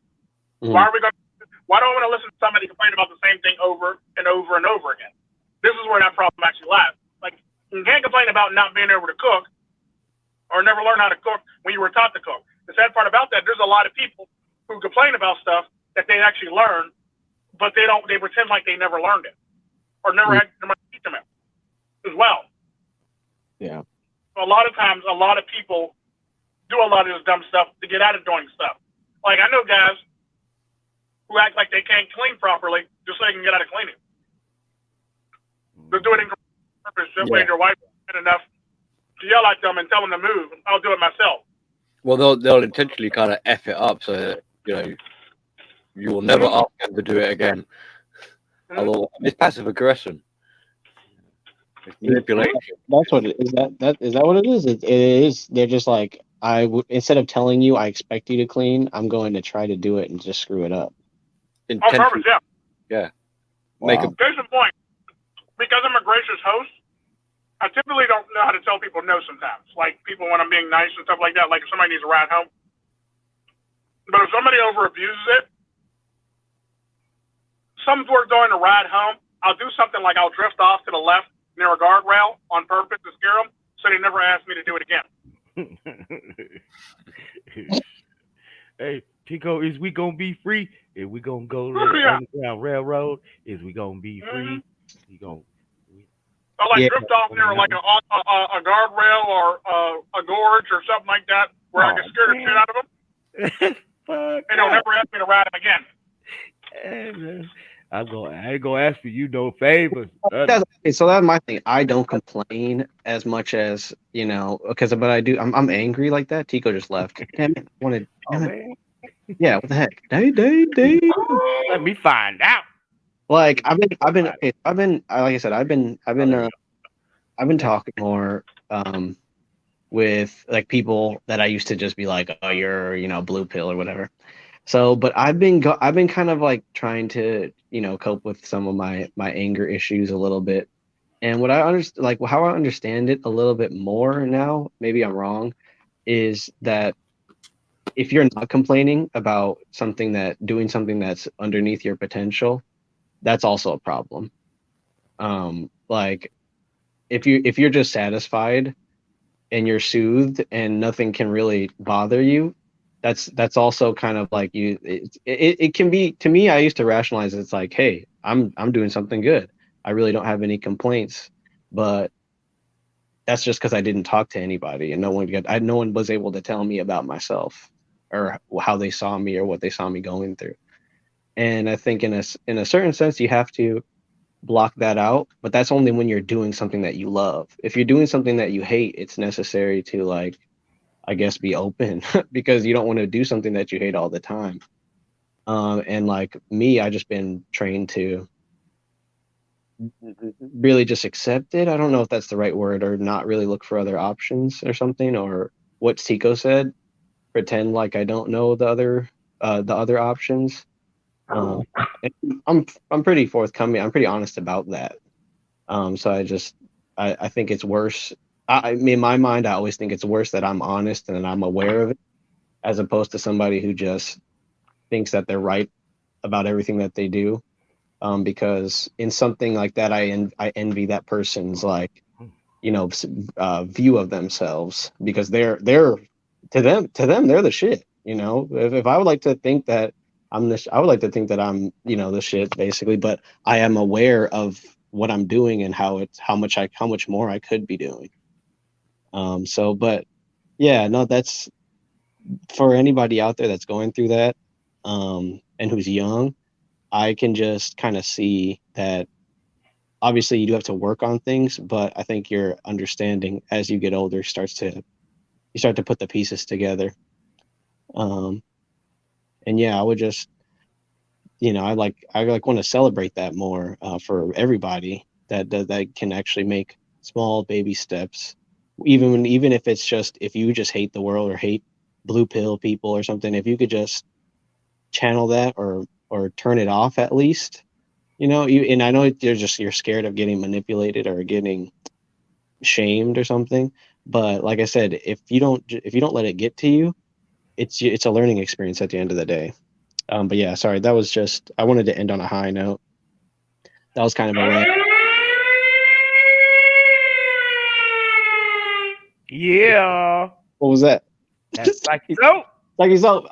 Mm-hmm. Why do I want to listen to somebody complain about the same thing over and over and over again? This is where that problem actually lies. Like, you can't complain about not being able to cook or never learn how to cook when you were taught to cook. The sad part about that, there's a lot of people who complain about stuff that they actually learn, but they pretend like they never learned it, or never had to teach them it as well. Yeah. So a lot of times, a lot of people do a lot of this dumb stuff to get out of doing stuff. Like, I know guys who act like they can't clean properly just so they can get out of cleaning. They're doing it on purpose, just when your wife is enough to yell at them and tell them to move. I'll do it myself. Well, they'll intentionally kind of F it up so that, you will never ask them to do it again. Although it's passive aggression. It's manipulation. That's what it is. Is that what it is? It is. They're just like, instead of telling you I expect you to clean, I'm going to try to do it and just screw it up. On purpose, yeah. Yeah. Wow. Case in point, because I'm a gracious host, I typically don't know how to tell people no sometimes. Like, people when I'm being nice and stuff like that, like if somebody needs a ride home. But if somebody over abuses it, some work during the ride home, I'll do something like I'll drift off to the left near a guardrail on purpose to scare them, so they never ask me to do it again. Hey, Tico, is we gonna be free? Is we gonna go to the Underground Railroad? Is we gonna be free? You gonna? I drift off near like a guardrail or a gorge or something like that, where I can scare the shit out of them, and they'll never ask me to ride them again. Hey, man. I ain't gonna ask for you no favors. So that's my thing. I don't complain as much as but I do. I'm angry like that. Tico just left. Damn it! Yeah, what the heck? Day. Let me find out. Like I've been like I said, I've been talking more with like people that I used to just be like, oh, you're blue pill or whatever. So, but I've been kind of like trying to cope with some of my anger issues a little bit, and what I understand, like how I understand it a little bit more now, maybe I'm wrong, is that if you're not complaining about doing something that's underneath your potential, that's also a problem. Like if you're just satisfied and you're soothed and nothing can really bother you, that's also kind of like it can be, to me, I used to rationalize it's like, hey, I'm doing something good. I really don't have any complaints, but that's just because I didn't talk to anybody and no one was able to tell me about myself or how they saw me or what they saw me going through. And I think in a certain sense, you have to block that out, but that's only when you're doing something that you love. If you're doing something that you hate, it's necessary to, like, I guess, be open because you don't want to do something that you hate all the time. And like me, I just been trained to really just accept it. I don't know if that's the right word, or not really look for other options or something, or what Tico said, pretend like I don't know the other options. I'm pretty forthcoming. I'm pretty honest about that. So I think it's worse. In my mind, I always think it's worse that I'm honest and that I'm aware of it, as opposed to somebody who just thinks that they're right about everything that they do. Because in something like that, I envy that person's view of themselves, because they're to them they're the shit. If I would like to think that I would like to think that I'm, the shit basically, but I am aware of what I'm doing and how much more I could be doing. But yeah, no, that's for anybody out there that's going through that, and who's young. I can just kind of see that obviously you do have to work on things, but I think your understanding as you get older start to put the pieces together. And yeah, I would just, I want to celebrate that more for everybody that can actually make small baby steps, even if it's just, if you just hate the world or hate blue pill people or something, if you could just channel that or turn it off at least, and I know you're scared of getting manipulated or getting shamed or something, but like I said, if you don't let it get to you, it's a learning experience at the end of the day. But yeah, sorry, that was just, I wanted to end on a high note. That was kind of a rant. Yeah. What was that? That's like so. Like yourself.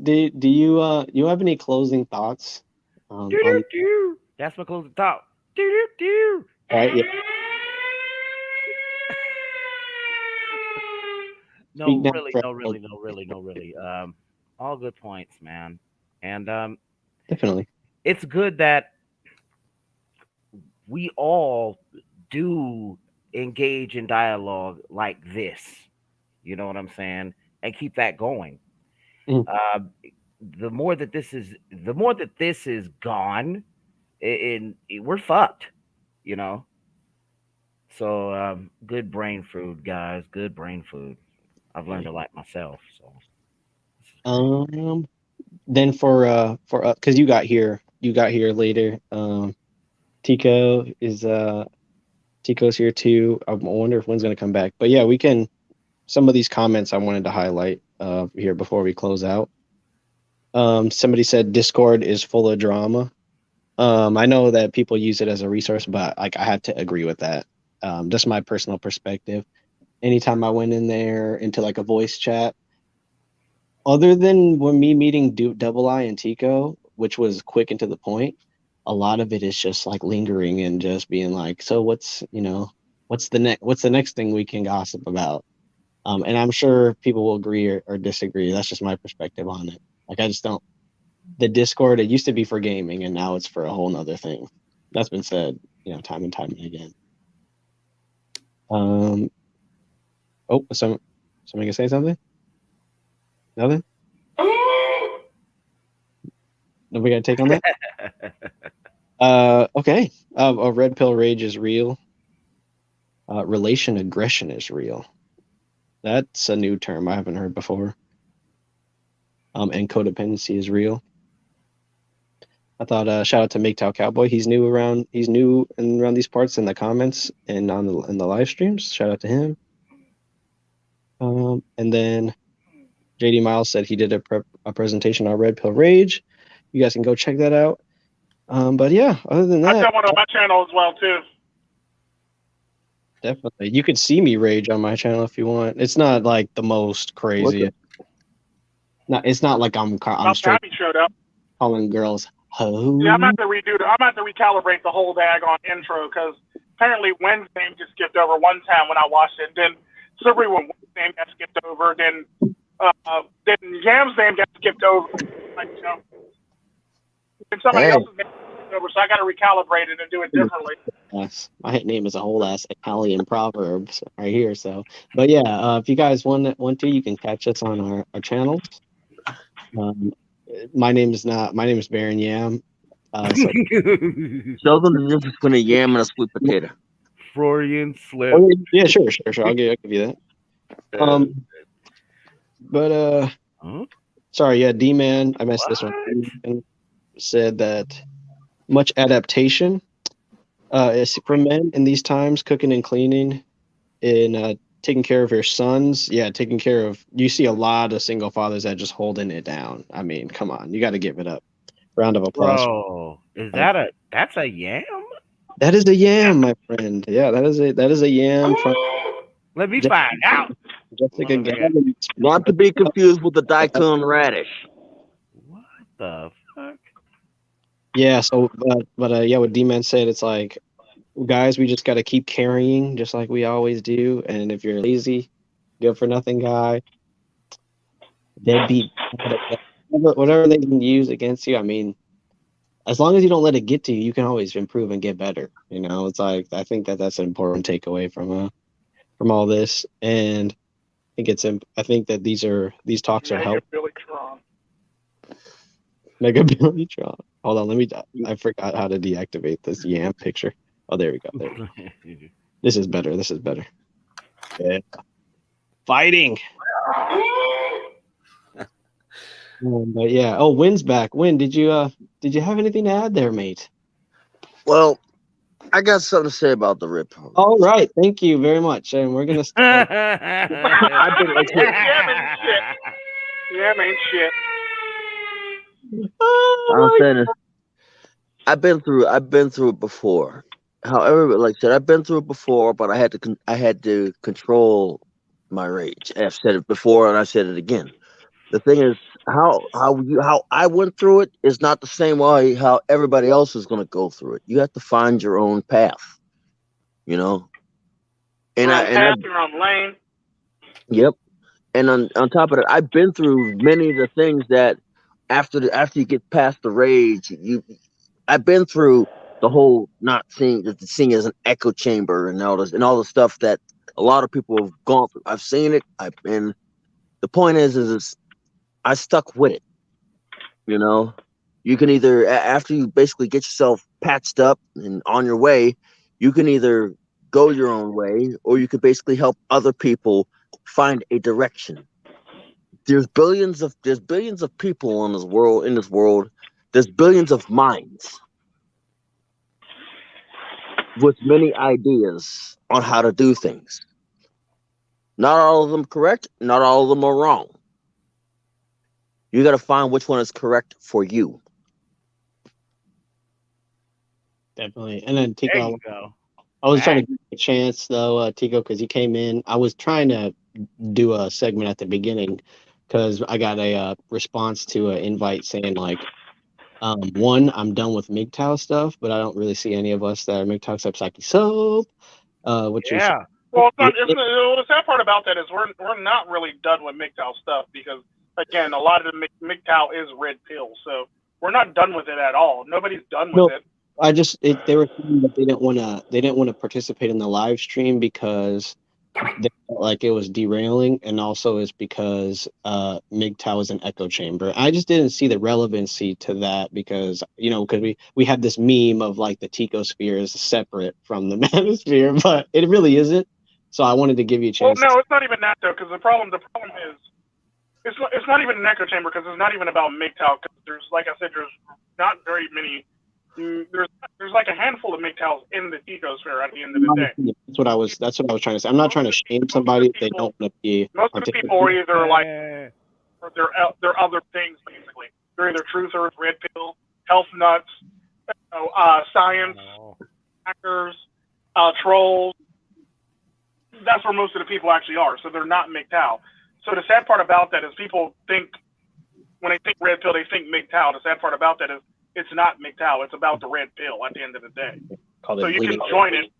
Do you have any closing thoughts? That's my closing thought. All right. Yeah. No, really. All good points, man. And definitely, it's good that we all do engage in dialogue like this. You know what I'm saying? And keep that going. The more that this is gone, we're fucked. So good brain food, guys. Good brain food. I've learned to like myself. So then for because you got here later. Tico's here too. I wonder if one's gonna come back. But yeah, we can. Some of these comments I wanted to highlight here before we close out. Somebody said Discord is full of drama. I know that people use it as a resource, but I have to agree with that. Just my personal perspective. Anytime I went in there into like a voice chat, other than when me meeting Double I and Tico, which was quick and to the point, a lot of it is just like lingering and just being like, so what's the next thing we can gossip about? And I'm sure people will agree or disagree. That's just my perspective on it. Like, I just don't. The Discord, it used to be for gaming, and now it's for a whole nother thing. That's been said, time and time again. Oh, somebody gonna say something? Nothing? Nobody got a take on that? Okay. A red pill rage is real. Relation aggression is real. That's a new term I haven't heard before. And codependency is real. I thought shout out to MGTOW Cowboy. He's new around these parts in the comments and in the live streams. Shout out to him. And then JD Miles said he did a presentation on Red Pill Rage. You guys can go check that out. But yeah, other than that, I've got one on my channel as well too. Definitely, you could see me rage on my channel if you want. It's not like the most crazy. No, it's not like I'm straight showed up calling girls ho. Yeah, I'm about to recalibrate the whole daggone intro because apparently Wen's name just skipped over one time when I watched it. Then everyone's name got skipped over. Then Yam's name got skipped over. And somebody else's name got skipped over, so I got to recalibrate it and do it differently. Yes, my name is a whole ass Italian proverbs right here. So, but yeah, if you guys want to, you can catch us on our channels. My name is Baron Yam. Show them the difference between a yam and a sweet potato. Freudian slip. Oh, yeah, sure. I'll give you that. Sorry, yeah, D-Man, I messed this one. Said that much adaptation is for men in these times, cooking and cleaning, and taking care of your sons. Yeah, taking care of. You see a lot of single fathers that just holding it down. I mean, come on, you got to give it up. Round of applause. Bro, that's a yam? That is a yam, my friend. Yeah, that is a yam from. Let me find out. Jessica Not to be confused with the daikon radish. What the Yeah. So, but yeah, what D-Man said, it's like, guys, we just got to keep carrying, just like we always do. And if you're lazy, good for nothing guy, deadbeat, whatever they can use against you. I mean, as long as you don't let it get to you, you can always improve and get better. You know, it's like I think that that's an important takeaway from all this, and I think that these talks are Mega helpful. Billy Tron. Mega Billy Tron. Hold on, I forgot how to deactivate this yam picture. Oh, there we go. There we go. This is better. This is better. Yeah. Fighting. But yeah. Oh, Wynn's back. Wynn, did you have anything to add there, mate? Well, I got something to say about the Redpill. All right. Thank you very much. And we're gonna start. I've been like, Yeah, man, shit. I'm saying this. I've been through it before. However, like I said, I've been through it before, but I had to control my rage. I've said it before, and I said it again. The thing is, how I went through it is not the same way how everybody else is going to go through it. You have to find your own path, you know. And You're on lane. yep. And on top of that, I've been through many of the things that after you get past the rage, I've been through the whole not seeing as an echo chamber and all the stuff that a lot of people have gone through. I've seen it. The point is I stuck with it. You know, you can either after you basically get yourself patched up and on your way, you can either go your own way or you could basically help other people find a direction. There's billions of people in this world. There's billions of minds with many ideas on how to do things. Not all of them correct, not all of them are wrong. You got to find which one is correct for you. Definitely. And then There Tico, you go. I was trying to give you a chance though, Tico, because he came in. I was trying to do a segment at the beginning because I got a response to an invite saying like, one, I'm done with MGTOW stuff, but I don't really see any of us that are MGTOW except Psyche Soap. Which is Well, the sad part about that is we're not really done with MGTOW stuff because again, a lot of the MGTOW is red pill, so we're not done with it at all. Nobody's done with it. They were saying that they didn't want to participate in the live stream because they felt like it was derailing, and also is because MGTOW is an echo chamber. I just didn't see the relevancy to that because we had this meme of like the Ticosphere is separate from the Manosphere, but it really isn't. So I wanted to give you a chance. Well, no, it's not even that though, because the problem is it's not even an echo chamber because it's not even about MGTOW. Because there's, like I said, there's not very many. There's like a handful of MGTOWs in the Ticosphere at the end of the day. That's what I was trying to say. I'm not trying to shame somebody if they don't want to be. Most of the people are either like, or they're other things basically. They're either truthers, red pill, health nuts, science, hackers, trolls. That's where most of the people actually are. So they're not MGTOW. So the sad part about that is people think when they think red pill, they think MGTOW. The sad part about that is it's not MGTOW. It's about the red pill at the end of the day. So you can join it.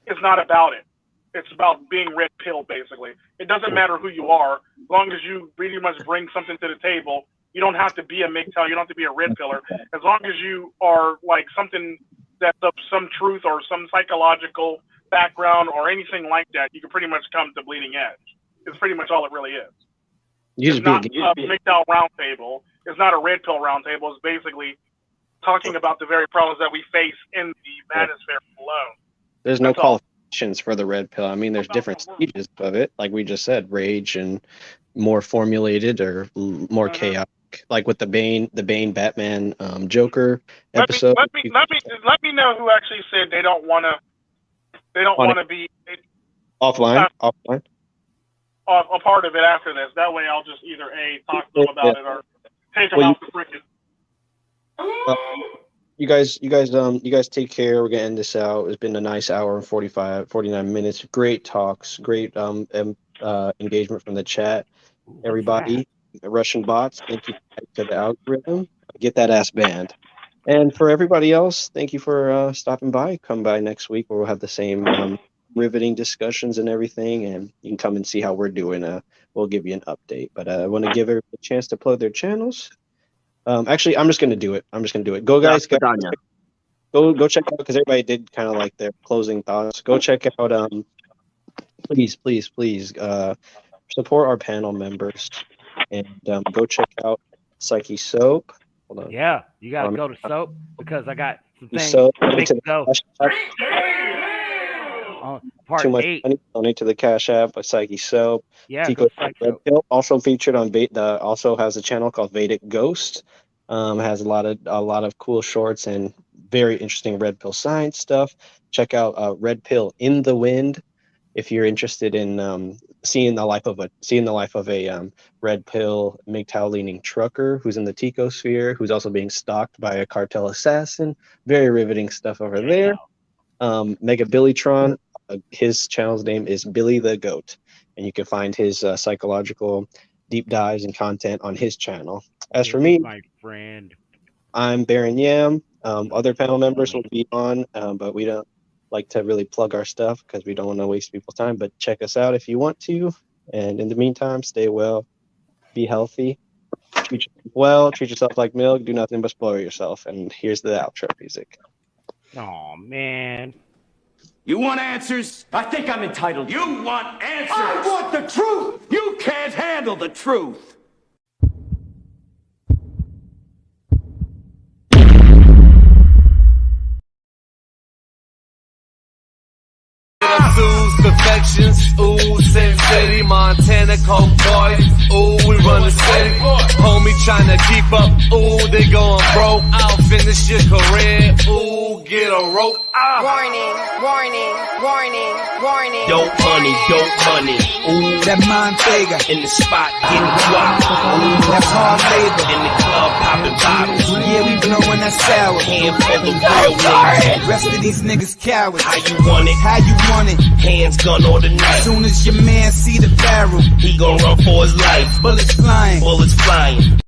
It's not about it. It's about being red pill, basically. It doesn't matter who you are. As long as you really much bring something to the table, you don't have to be a MGTOW. You don't have to be a red pillar. As long as you are like something that's of some truth or some psychological background or anything like that, you can pretty much come to Bleeding Edge. It's pretty much all it really is. It's not a MGTOW roundtable. It's not a red pill roundtable. It's basically talking about the very problems that we face in the manosphere alone. There's no qualifications for the red pill. I mean, there's different stages of it, like we just said, rage and more formulated or more chaotic, like with the Bane Batman Joker episode. Let me know who actually said they don't want to be offline. A part of it after this. That way, I'll just either talk to them about it or take them out the freaking. You guys take care. We're gonna end this out. It's been a nice hour and 49 minutes. Great talks, great engagement from the chat. Everybody, Russian bots, thank you to the algorithm. Get that ass banned. And for everybody else, thank you for stopping by. Come by next week where we'll have the same riveting discussions and everything, and you can come and see how we're doing. We'll give you an update. But I want to give everybody a chance to plug their channels. Actually, I'm just going to do it. Go, guys. Go check out, because everybody did kind of like their closing thoughts. Go check out. Please support our panel members, and go check out Psyche Soap. Hold on. Yeah, you gotta go to Soap because I got some things Soap. to make it go. Part Too much 8. money. Donate to the Cash App by Psyche Soap. Yeah, Tico Redpill, also featured on also has a channel called Vedic Ghost. Has a lot of cool shorts and very interesting Red Pill science stuff. Check out Red Pill in the Wind if you're interested in seeing the life of a Red Pill MGTOW leaning trucker who's in the Tico sphere, who's also being stalked by a cartel assassin. Very riveting stuff over there. Mega Billytron, his channel's name is Billy the Goat, and you can find his psychological deep dives and content on his channel. As for me, my friend, I'm Baron Yam. Other panel members will be on, but we don't like to really plug our stuff because we don't want to waste people's time. But check us out if you want to. And in the meantime, stay well, be healthy, treat yourself well, treat yourself like milk, do nothing but spoil yourself. And here's the outro music. Oh man. You want answers? I think I'm entitled. You want answers? I want the truth! You can't handle the truth. Perfections, ooh, Sin City, Montana, Coke boys, ooh, we run the city, homie tryna keep up, ooh, they going broke, I'll finish your career, ooh, get a rope, Warning, warning, warning, warning. Dope money, ooh, That Montega in the spot, getting guap, ooh, that's hard labor. in the club, popping bottles, Yeah, we blowing that sour. hand for the real niggas, Rest of these niggas cowards. how you want it, How you want it? hands, gun, or the knife, Soon as your man see the barrel, he gon' run for his life, bullets flying. bullets flying.